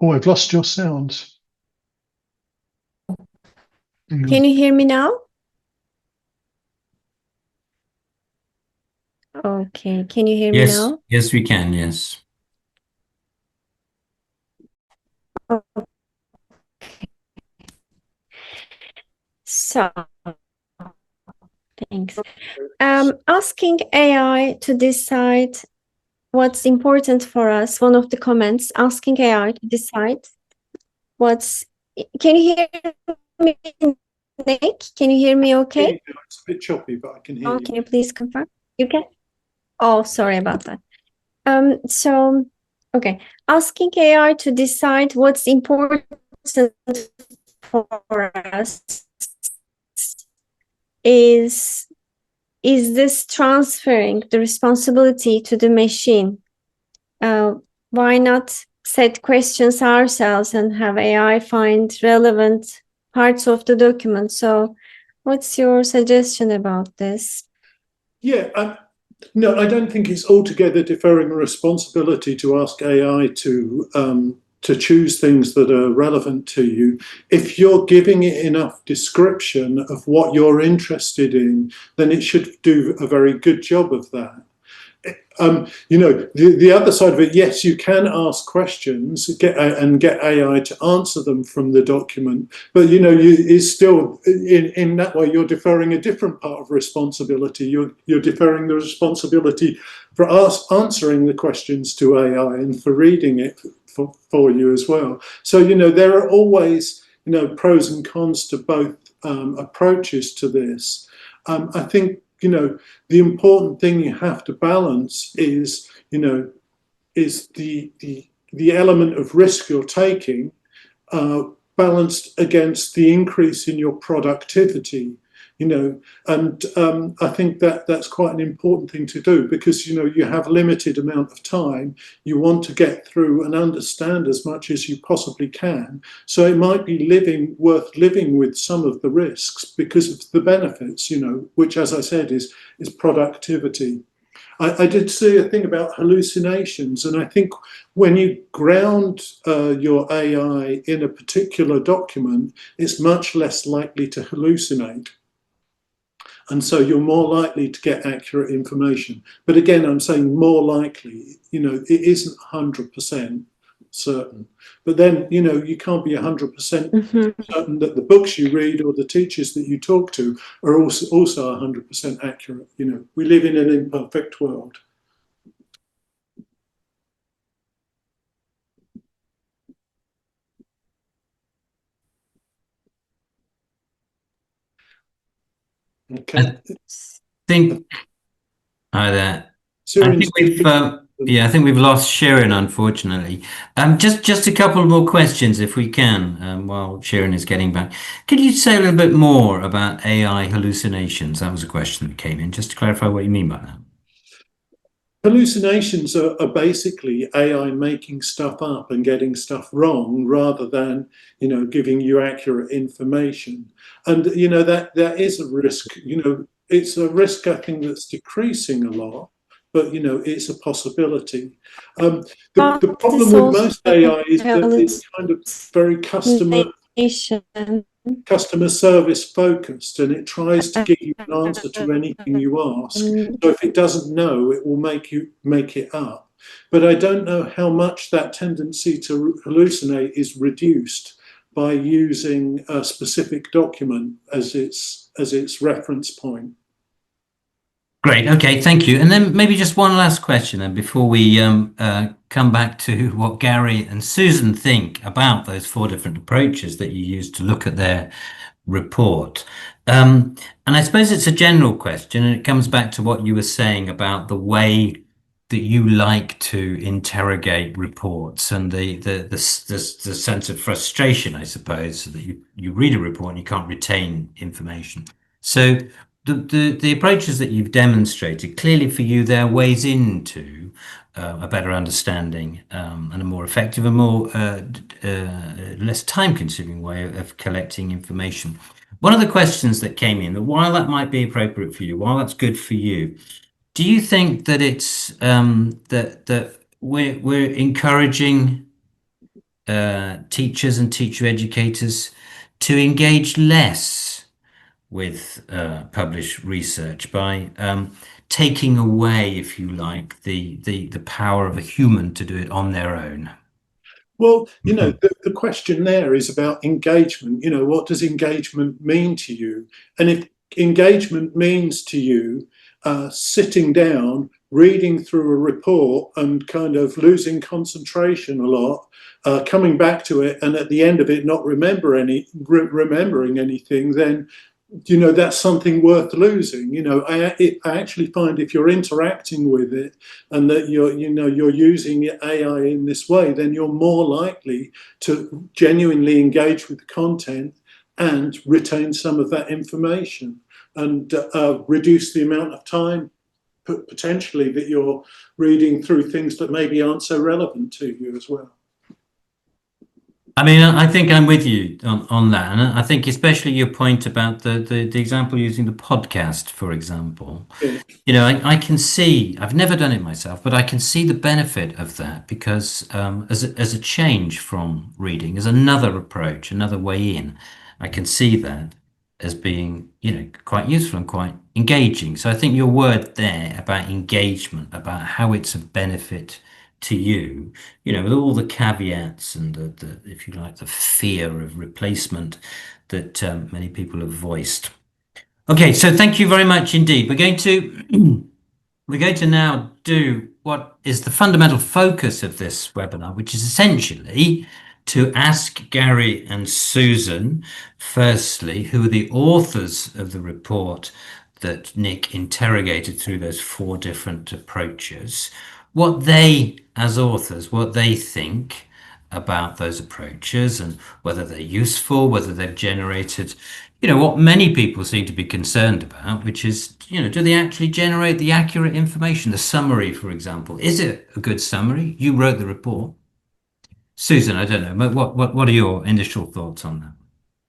Oh, I've lost your sound. Can you hear me now? Okay, can you hear me now? Yes, we can, yes. So, thanks. Asking AI to decide what's important for us. One of the comments, asking AI to decide what's... Can you hear me, Nik? Can you hear me okay? It's a bit choppy, but I can hear you. Can you please confirm? You can? Oh, sorry about that. So, okay. Asking AI to decide what's important for us is this transferring the responsibility to the machine? Why not set questions ourselves and have AI find relevant parts of the document. So what's your suggestion about this? Yeah, no, I don't think it's altogether deferring responsibility to ask AI to choose things that are relevant to you. If you're giving it enough description of what you're interested in, then it should do a very good job of that. The other side of it, yes, you can ask questions and get AI to answer them from the document, but is still in that way you're deferring a different part of responsibility. You're deferring the responsibility for answering the questions to AI and for reading it for you as well. So there are always pros and cons to both approaches to this. I think the important thing you have to balance is the element of risk you're taking balanced against the increase in your productivity. And I think that's quite an important thing to do, because you have limited amount of time. You want to get through and understand as much as you possibly can. So it might be worth living with some of the risks because of the benefits, which, as I said, is productivity. I did see a thing about hallucinations, and I think when you ground your AI in a particular document, it's much less likely to hallucinate. And so you're more likely to get accurate information. But again, I'm saying more likely, it isn't 100% certain. But then, you can't be 100% certain that the books you read or the teachers that you talk to are also 100% accurate. We live in an imperfect world. Okay. Hi there. Syrian's I think we've lost Sharon, unfortunately. Just a couple more questions, if we can, while Sharon is getting back. Could you say a little bit more about AI hallucinations? That was a question that came in. Just to clarify what you mean by that. Hallucinations are basically AI making stuff up and getting stuff wrong rather than, giving you accurate information. And, that is a risk. It's a risk, I think, that's decreasing a lot, but, it's a possibility. The problem with most AI is that it's kind of very customer service focused, and it tries to give you an answer to anything you ask. So if it doesn't know, it will make it up. But I don't know how much that tendency to hallucinate is reduced by using a specific document as its reference point. Great. Okay, thank you. And then maybe just one last question then before we come back to what Gary and Susan think about those 4 different approaches that you used to look at their report. And I suppose it's a general question, and it comes back to what you were saying about the way that you like to interrogate reports and the sense of frustration, I suppose, so that you read a report and you can't retain information. So the approaches that you've demonstrated, clearly for you, there are ways into a better understanding and a more effective and more less time-consuming way of collecting information. One of the questions that came in, that while that might be appropriate for you, while that's good for you, do you think that it's that we're encouraging teachers and teacher educators to engage less with published research by taking away, if you like, the power of a human to do it on their own? Well, the question there is about engagement. What does engagement mean to you? And if engagement means to you sitting down, reading through a report and kind of losing concentration a lot, coming back to it, and at the end of it not remembering anything, then that's something worth losing. I actually find if you're interacting with it and that you're using AI in this way, then you're more likely to genuinely engage with the content and retain some of that information and reduce the amount of time potentially that you're reading through things that maybe aren't so relevant to you as well. I mean, I think I'm with you on that. And I think especially your point about the example using the podcast, for example. You know, I can see, I've never done it myself, but I can see the benefit of that because as a change from reading, as another approach, another way in, I can see that as being, you know, quite useful and quite engaging. So I think your word there about engagement, about how it's a benefit to you, you know, with all the caveats and the if you like, the fear of replacement that many people have voiced. Okay, so thank you very much indeed. We're going to now do what is the fundamental focus of this webinar, which is essentially to ask Gary and Susan, firstly, who are the authors of the report that Nik interrogated through those 4 different approaches, what they, as authors, what they think about those approaches and whether they're useful, whether they've generated, you know, what many people seem to be concerned about, which is, you know, do they actually generate the accurate information? The summary, for example, is it a good summary? You wrote the report. Susan, I don't know, what are your initial thoughts on that?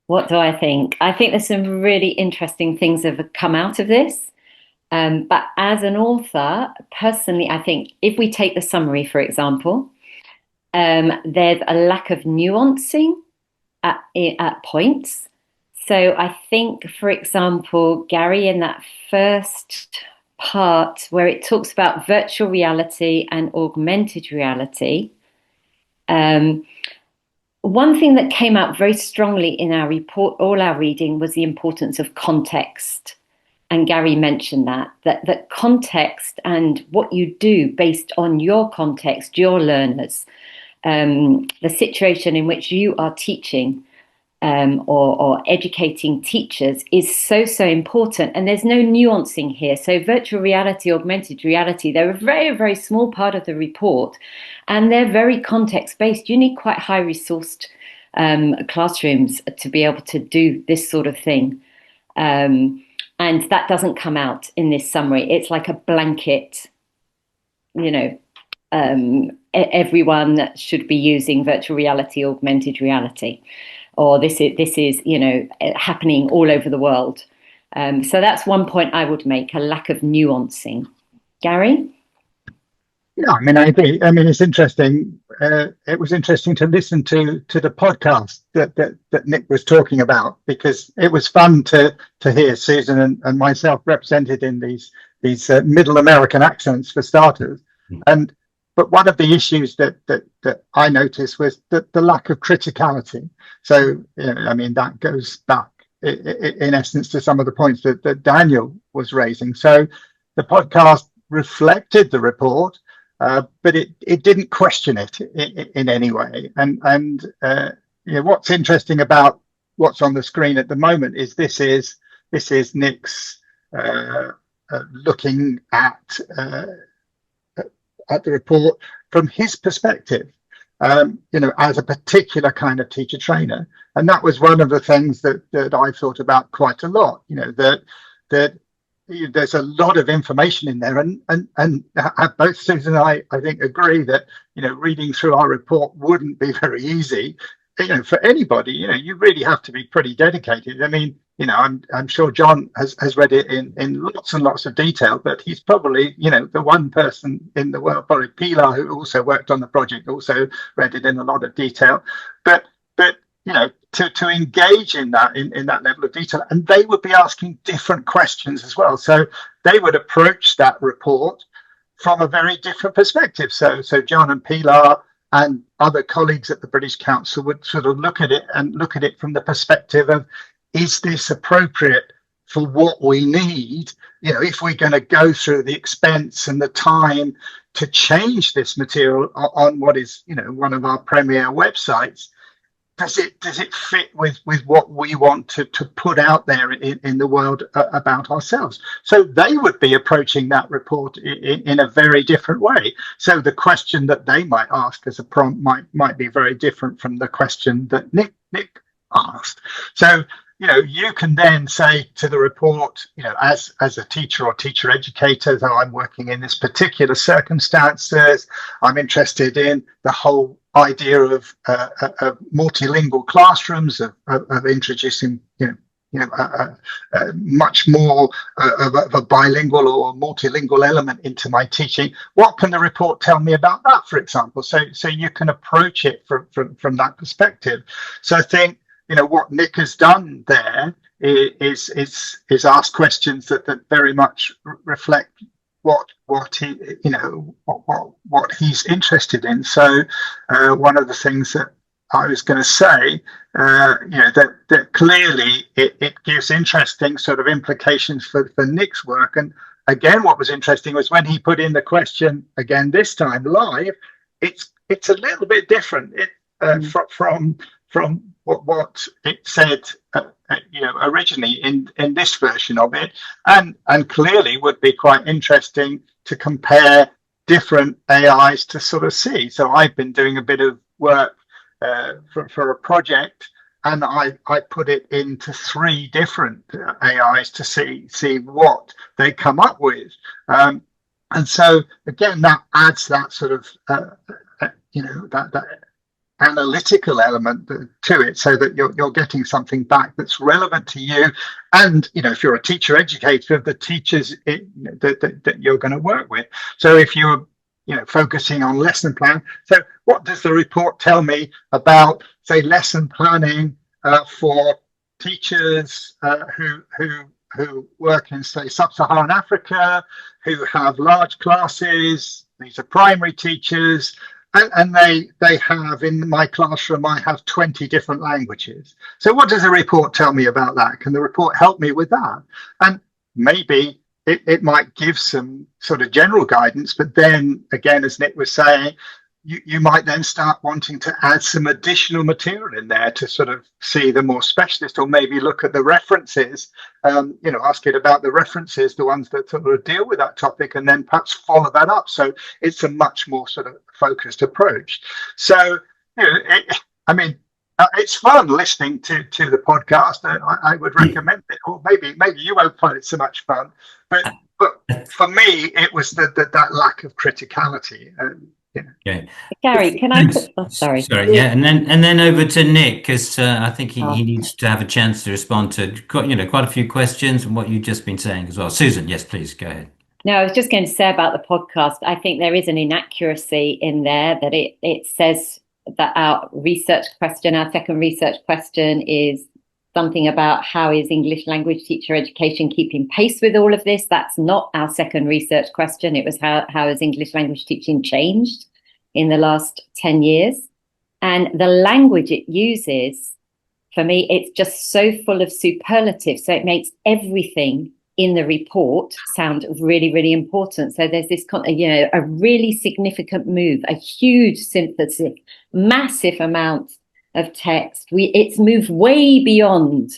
What do I think? I think there's some really interesting things that have come out of this. But as an author, personally, I think if we take the summary, for example, there's a lack of nuancing at points. So I think, for example, Gary, in that first part where it talks about virtual reality and augmented reality, one thing that came out very strongly in our report, all our reading, was the importance of context. And Gary mentioned that context and what you do based on your context, your learners, the situation in which you are teaching or educating teachers is so important. And there's no nuancing here. So virtual reality, augmented reality, they're a very, very small part of the report, and they're very context-based. You need quite high resourced classrooms to be able to do this sort of thing. And that doesn't come out in this summary. It's like a blanket, you know, everyone should be using virtual reality, augmented reality, or this is, you know, happening all over the world. So that's one point I would make, a lack of nuancing. Gary? Yeah, I mean, I agree. I mean, it's interesting. It was interesting to listen to the podcast that Nik was talking about, because it was fun to hear Susan and myself represented in these middle American accents for starters. But one of the issues that I noticed was the lack of criticality. So, you know, I mean, that goes back in essence to some of the points that Daniel was raising. So the podcast reflected the report, but it didn't question it in any way. And you know, what's interesting about what's on the screen at the moment is this is Nik's looking at the report from his perspective, you know, as a particular kind of teacher trainer. And that was one of the things that I thought about quite a lot, you know, that there's a lot of information in there, and both Susan and I think agree that, you know, reading through our report wouldn't be very easy, you know, for anybody. You know, you really have to be pretty dedicated. I mean, you know, I'm sure John has read it in lots and lots of detail, but he's probably, you know, the one person in the world, probably Pilar, who also worked on the project, also read it in a lot of detail. But you know, to engage in that level of detail, and they would be asking different questions as well. So they would approach that report from a very different perspective. So John and Pilar and other colleagues at the British Council would sort of look at it from the perspective of, is this appropriate for what we need? You know, if we're going to go through the expense and the time to change this material on what is, you know, one of our premier websites, does it fit with what we want to put out there in the world about ourselves? So they would be approaching that report in a very different way. So the question that they might ask as a prompt might be very different from the question that Nik asked. So you can then say to the report, as a teacher or teacher educator, though I'm working in this particular circumstances, I'm interested in the whole idea of multilingual classrooms, of introducing, much more of a bilingual or multilingual element into my teaching. What can the report tell me about that, for example? So you can approach it from that perspective. So I think, what Nik has done there is ask questions that very much reflect what he what he's interested in. So one of the things that I was going to say, that clearly it gives interesting sort of implications for Nik's work. And again, what was interesting was when he put in the question again this time live, it's a little bit different from what it said, originally in this version of it, and clearly would be quite interesting to compare different AIs to sort of see. So I've been doing a bit of work for a project, and I put it into 3 different AIs to see what they come up with, and so again that adds that sort of that analytical element to it, so that you're getting something back that's relevant to you, and if you're a teacher educator, of the teachers that you're going to work with. So if you're focusing on lesson plan, so what does the report tell me about, say, lesson planning for teachers who work in, say, sub-Saharan Africa, who have large classes? These are primary teachers, and they have, in my classroom, I have 20 different languages. So what does the report tell me about that? Can the report help me with that? And maybe it might give some sort of general guidance, but then again, as Nik was saying, you might then start wanting to add some additional material in there to sort of see the more specialist, or maybe look at the references, ask it about the references, the ones that sort of deal with that topic, and then perhaps follow that up. So it's a much more sort of focused approach. So, it's fun listening to the podcast. I would recommend it, or maybe you won't find it so much fun, but for me, it was that lack of criticality. Okay. Gary, can I put, sorry, yeah, and then over to Nik, because I think he needs to have a chance to respond to quite a few questions and what you've just been saying as well. Susan, yes, please go ahead. No, I was just going to say about the podcast, I think there is an inaccuracy in there, that it says that our second research question is something about how is English language teacher education keeping pace with all of this. That's not our second research question. It was how has English language teaching changed in the last 10 years? And the language it uses, for me, it's just so full of superlatives. So it makes everything in the report sound really, really important. So there's this, a really significant move, a huge synthesis, massive amount of text. It's moved way beyond,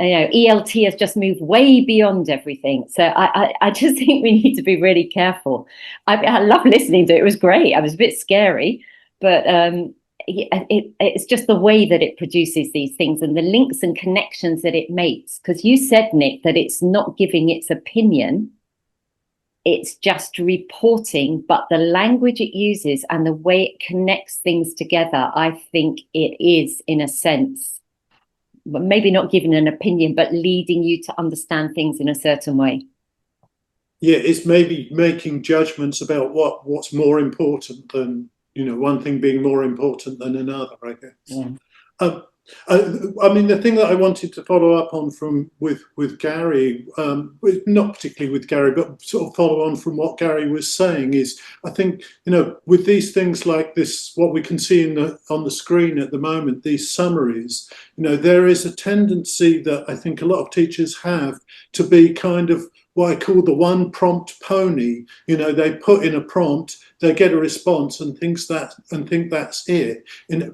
ELT has just moved way beyond everything. So I just think we need to be really careful. I love listening to it. It was great. I was a bit scary, but it's just the way that it produces these things and the links and connections that it makes. Because you said, Nik, that it's not giving its opinion. It's just reporting, but the language it uses and the way it connects things together, I think it is, in a sense, maybe not giving an opinion, but leading you to understand things in a certain way. Yeah, it's maybe making judgments about what's more important than, one thing being more important than another, I guess. Yeah. The thing that I wanted to follow up on with Gary, not particularly with Gary, but sort of follow on from what Gary was saying, is I think, with these things like this, what we can see on the screen at the moment, these summaries, there is a tendency that I think a lot of teachers have to be kind of what I call the one prompt pony. They put in a prompt, they get a response and think that's it.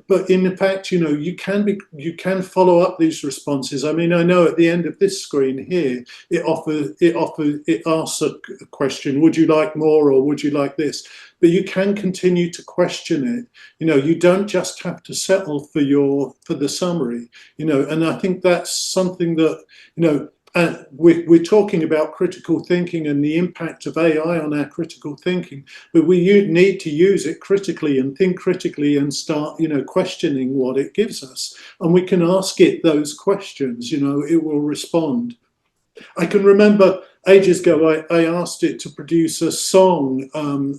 But in fact, you can follow up these responses. I mean, I know at the end of this screen here, it asks a question: would you like more, or would you like this? But you can continue to question it. You don't just have to settle for the summary. And I think that's something that we're talking about critical thinking and the impact of AI on our critical thinking, but we need to use it critically and think critically and start, questioning what it gives us. And we can ask it those questions, it will respond. I can remember ages ago, I asked it to produce a song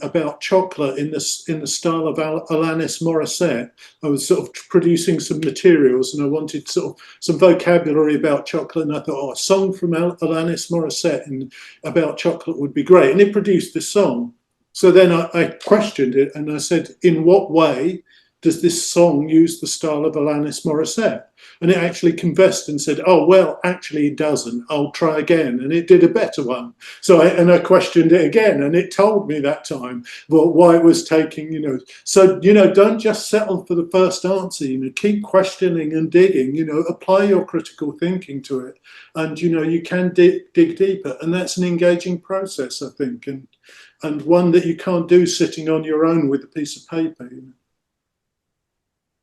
about chocolate in the style of Alanis Morissette. I was sort of producing some materials and I wanted sort of some vocabulary about chocolate. And I thought, a song from Alanis Morissette and about chocolate would be great. And it produced this song. So then I questioned it and I said, in what way does this song use the style of Alanis Morissette? And it actually confessed and said, oh, well, actually it doesn't. I'll try again. And it did a better one. So I questioned it again and it told me that time why it was taking, So, don't just settle for the first answer, keep questioning and digging, apply your critical thinking to it. And, you can dig deeper. And that's an engaging process, I think, and one that you can't do sitting on your own with a piece of paper.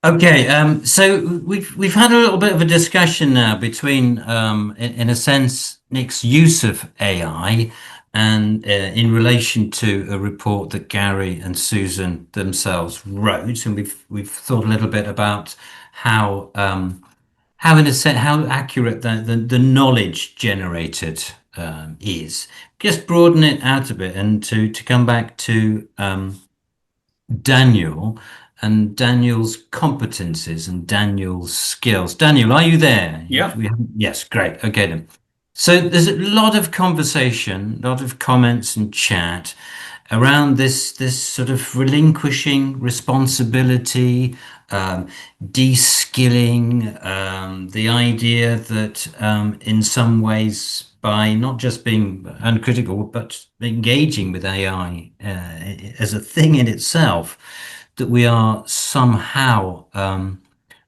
Okay, so we've had a little bit of a discussion now between, in a sense, Nik's use of AI and in relation to a report that Gary and Susan themselves wrote, and we've thought a little bit about how in a sense how accurate the knowledge generated is. Just broaden it out a bit and to come back to Daniel and Daniel's competencies and Daniel's skills. Daniel, are you there? Yeah. Yes, great. Okay then. So there's a lot of conversation, a lot of comments and chat around this sort of relinquishing responsibility, de-skilling, the idea that in some ways, by not just being uncritical, but engaging with AI as a thing in itself, that we are somehow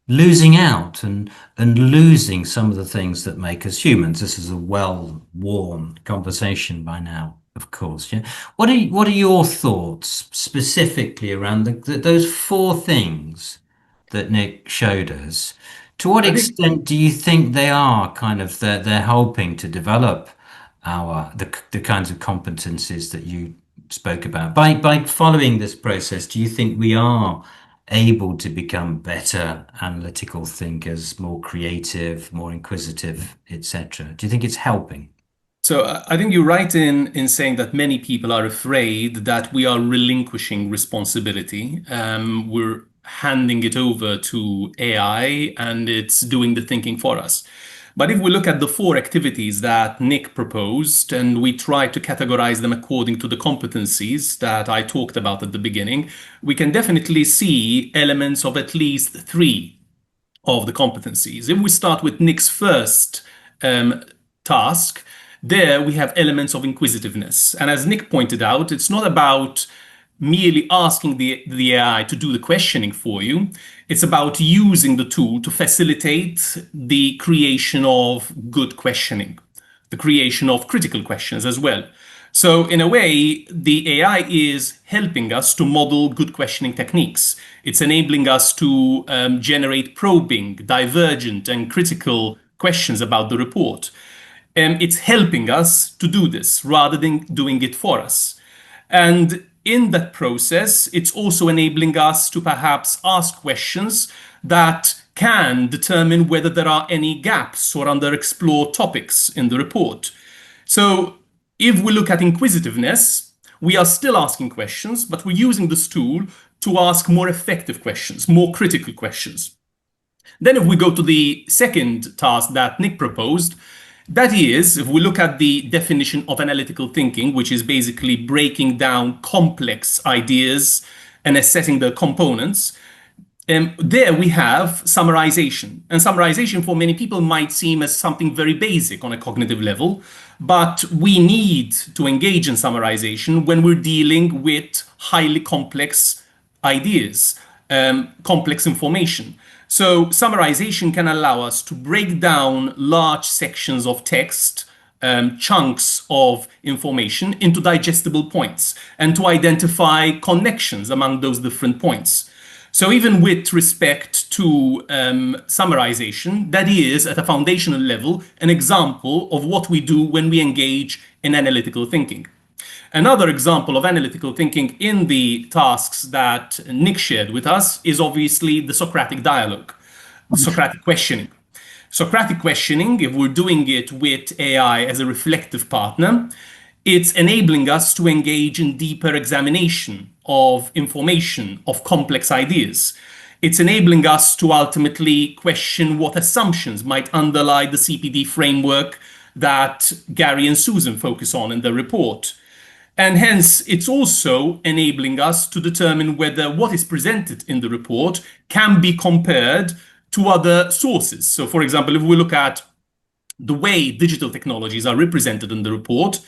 losing out and losing some of the things that make us humans. This is a well-worn conversation by now, of course. Yeah. What are your thoughts specifically around those four things that Nik showed us? To what extent do you think they are they're helping to develop the kinds of competencies that you spoke about? By following this process, do you think we are able to become better analytical thinkers, more creative, more inquisitive, etc.? Do you think it's helping? So I think you're right in saying that many people are afraid that we are relinquishing responsibility. We're handing it over to AI and it's doing the thinking for us. But if we look at the four activities that Nik proposed, and we try to categorize them according to the competencies that I talked about at the beginning, we can definitely see elements of at least three of the competencies. If we start with Nik's first task, there we have elements of inquisitiveness. And as Nik pointed out, it's not about merely asking the AI to do the questioning for you. It's about using the tool to facilitate the creation of good questioning, the creation of critical questions as well. So in a way, the AI is helping us to model good questioning techniques. It's enabling us to generate probing, divergent, and critical questions about the report. It's helping us to do this rather than doing it for us. And in that process, it's also enabling us to perhaps ask questions that can determine whether there are any gaps or underexplored topics in the report. So if we look at inquisitiveness, we are still asking questions, but we're using this tool to ask more effective questions, more critical questions. Then if we go to the second task that Nik proposed, that is, if we look at the definition of analytical thinking, which is basically breaking down complex ideas and assessing the components, there we have summarization. And summarization for many people might seem as something very basic on a cognitive level, but we need to engage in summarization when we're dealing with highly complex ideas, complex information. So summarization can allow us to break down large sections of text, chunks of information into digestible points, and to identify connections among those different points. So even with respect to summarization, that is at a foundational level an example of what we do when we engage in analytical thinking. Another example of analytical thinking in the tasks that Nik shared with us is obviously the Socratic dialogue, Socratic questioning. Socratic questioning, if we're doing it with AI as a reflective partner, it's enabling us to engage in deeper examination of information, of complex ideas. It's enabling us to ultimately question what assumptions might underlie the CPD framework that Gary and Susan focus on in the report. And hence, it's also enabling us to determine whether what is presented in the report can be compared to other sources. So, for example, if we look at the way digital technologies are represented in the report,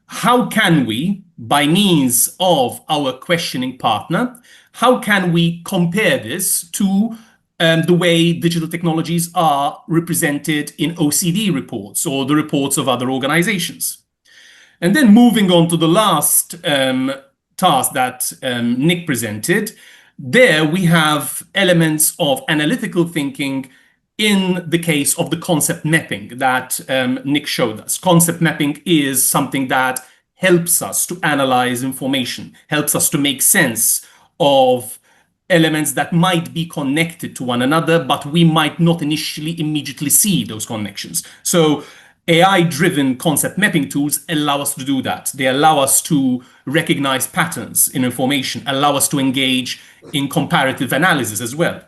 how can we, by means of our questioning partner, how can we compare this to the way digital technologies are represented in OECD reports or the reports of other organizations? And then moving on to the last task that Nik presented, there we have elements of analytical thinking in the case of the concept mapping that Nik showed us. Concept mapping is something that helps us to analyze information, helps us to make sense of elements that might be connected to one another, but we might not initially immediately see those connections. So AI-driven concept mapping tools allow us to do that. They allow us to recognize patterns in information, allow us to engage in comparative analysis as well.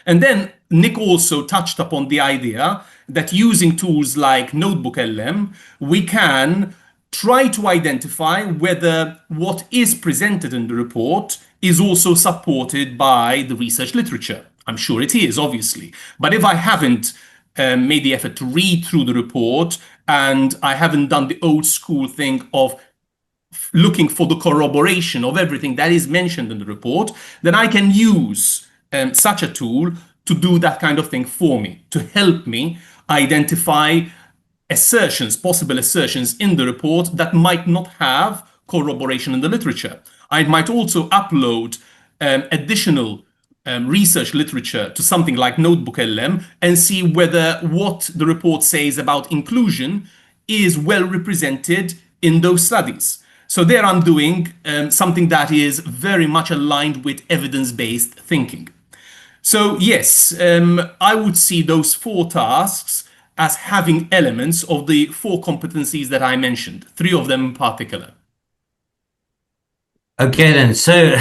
And then Nik also touched upon the idea that using tools like NotebookLM, we can try to identify whether what is presented in the report is also supported by the research literature. I'm sure it is, obviously. But if I haven't made the effort to read through the report and I haven't done the old school thing of looking for the corroboration of everything that is mentioned in the report, then I can use such a tool to do that kind of thing for me, to help me identify assertions, possible assertions in the report that might not have corroboration in the literature. I might also upload additional research literature to something like NotebookLM and see whether what the report says about inclusion is well represented in those studies. So there I'm doing something that is very much aligned with evidence-based thinking. So yes, I would see those 4 tasks as having elements of the 4 competencies that I mentioned, 3 of them in particular. Okay then, so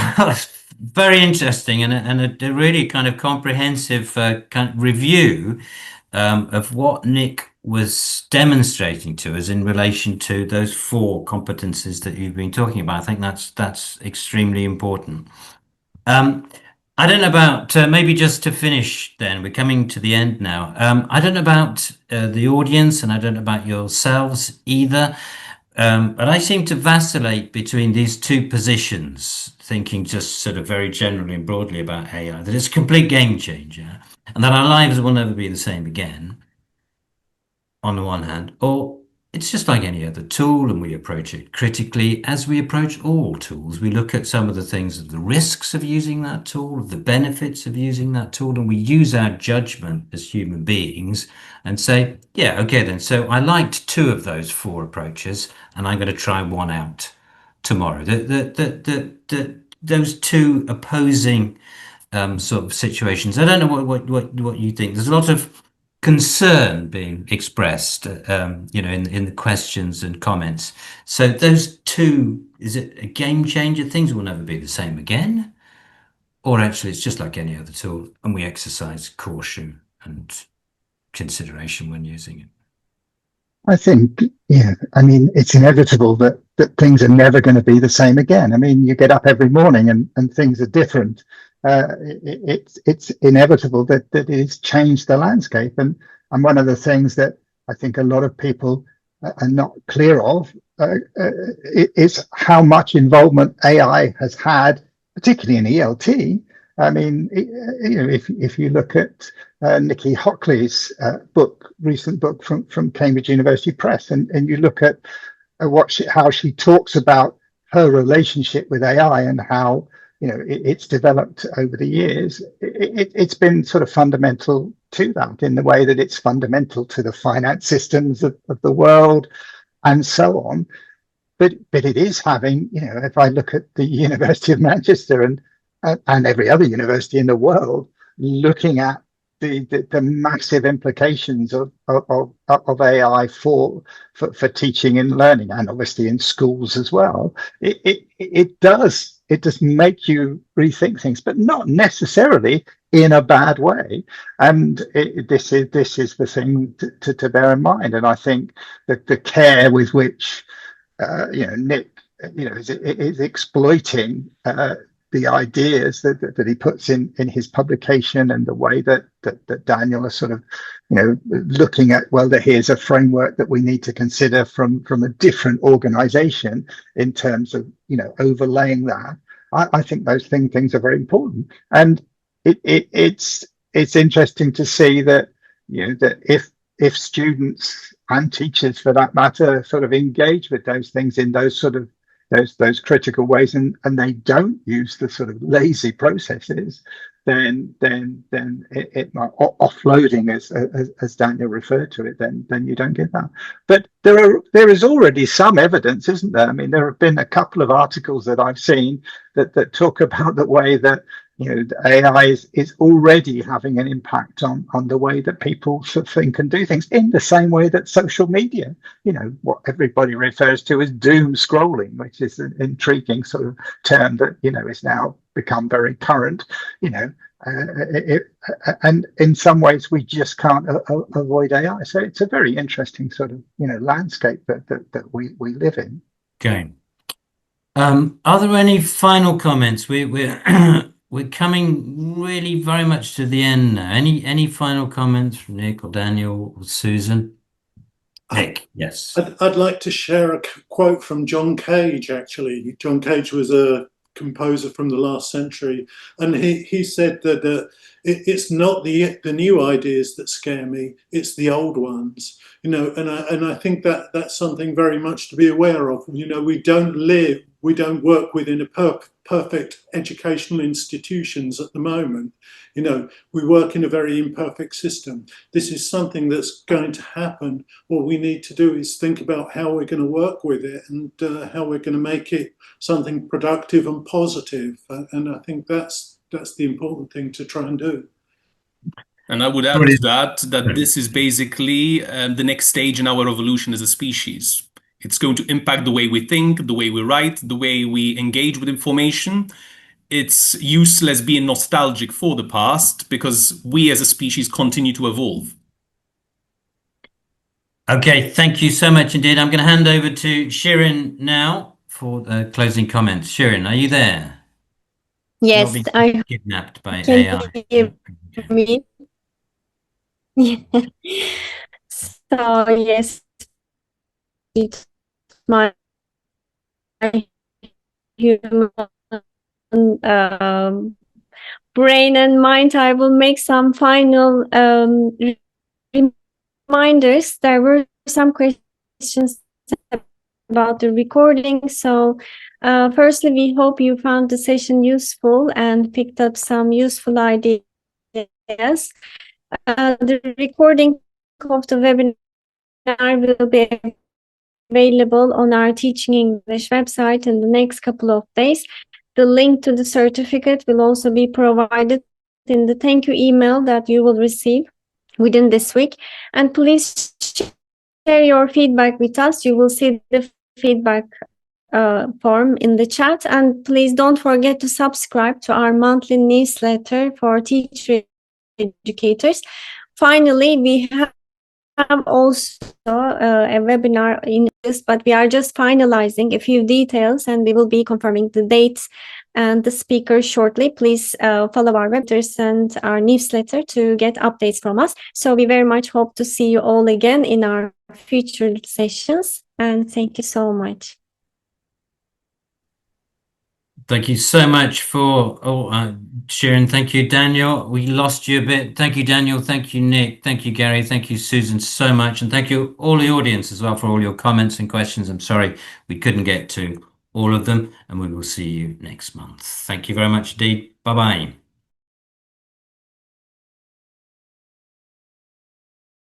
very interesting and a really kind of comprehensive kind of review of what Nik was demonstrating to us in relation to those 4 competencies that you've been talking about. I think that's extremely important. I don't know about, maybe just to finish then, we're coming to the end now. I don't know about the audience and I don't know about yourselves either, but I seem to vacillate between these 2 positions, thinking just sort of very generally and broadly about AI, that it's a complete game changer and that our lives will never be the same again, on the one hand, or it's just like any other tool and we approach it critically as we approach all tools. We look at some of the things of the risks of using that tool, of the benefits of using that tool, and we use our judgment as human beings and say, yeah, okay then, so I liked 2 of those 4 approaches and I'm going to try one out tomorrow. Those 2 opposing sort of situations. I don't know what you think. There's a lot of concern being expressed, in the questions and comments. So those 2, is it a game changer? Things will never be the same again? Or actually it's just like any other tool and we exercise caution and consideration when using it? I think, it's inevitable that things are never going to be the same again. I mean, you get up every morning and things are different. it's inevitable that it has changed the landscape. And one of the things that I think a lot of people are not clear of is how much involvement AI has had, particularly in ELT. I mean, if you look at Nikki Hockley's recent book from Cambridge University Press, and you look at how she talks about her relationship with AI and how it's developed over the years, it's been sort of fundamental to that, in the way that it's fundamental to the finance systems of the world and so on. But it is having, if I look at the University of Manchester and every other university in the world, looking at the massive implications of AI for teaching and learning, and obviously in schools as well, it does make you rethink things, but not necessarily in a bad way. And this is the thing to bear in mind. And I think that the care with which Nik is exploiting the ideas that he puts in his publication, and the way that Daniel is sort of looking at, well, here's a framework that we need to consider from a different organization in terms of overlaying that. I think those things are very important. And it's interesting to see that that if students and teachers, for that matter, sort of engage with those things in those sort of those critical ways, and they don't use the sort of lazy processes, then it offloading, as Daniel referred to it, then you don't get that. But there is already some evidence, isn't there? I mean, there have been a couple of articles that I've seen that talk about the way that AI is already having an impact on the way that people sort of think and do things, in the same way that social media, what everybody refers to as doom scrolling, which is an intriguing sort of term that is now become very current. And in some ways we just can't avoid AI. So it's a very interesting sort of landscape that we live in. Okay. Are there any final comments? We're coming really very much to the end now. Any final comments from Nik or Daniel or Susan? Nik, yes. I'd like to share a quote from John Cage, actually. John Cage was a composer from the last century, and he said that it's not the new ideas that scare me, it's the old ones. And I think that's something very much to be aware of. We don't work within a perfect educational institutions at the moment. We work in a very imperfect system. This is something that's going to happen. What we need to do is think about how we're going to work with it, and how we're going to make it something productive and positive. And I think that's the important thing to try and do. And I would add to that this is basically the next stage in our evolution as a species. It's going to impact the way we think, the way we write, the way we engage with information. It's useless being nostalgic for the past, because we as a species continue to evolve. Okay, thank you so much indeed. I'm going to hand over to Shirin now for the closing comments. Shirin, are you there? Yes, I kidnapped by can AI. hear me. So yes, it's my human brain and mind. I will make some final reminders. There were some questions about the recording. So firstly, we hope you found the session useful and picked up some useful ideas. The recording of the webinar will be available on our Teaching English website in the next couple of days. The link to the certificate will also be provided in the thank you email that you will receive within this week. And please share your feedback with us. You will see the feedback form in the chat. And please don't forget to subscribe to our monthly newsletter for teacher educators. Finally, we have have also a webinar in this, but we are just finalizing a few details and we will be confirming the dates and the speaker shortly. Please follow our webinars and our newsletter to get updates from us. So we very much hope to see you all again in our future sessions. And thank you so much. Thank you so much for sharing. Thank you, Daniel. We lost you a bit. Thank you, Daniel. Thank you, Nik. Thank you, Gary. Thank you, Susan, so much. And thank you all the audience as well for all your comments and questions. I'm sorry we couldn't get to all of them, and we will see you next month. Thank you very much indeed. Bye-bye.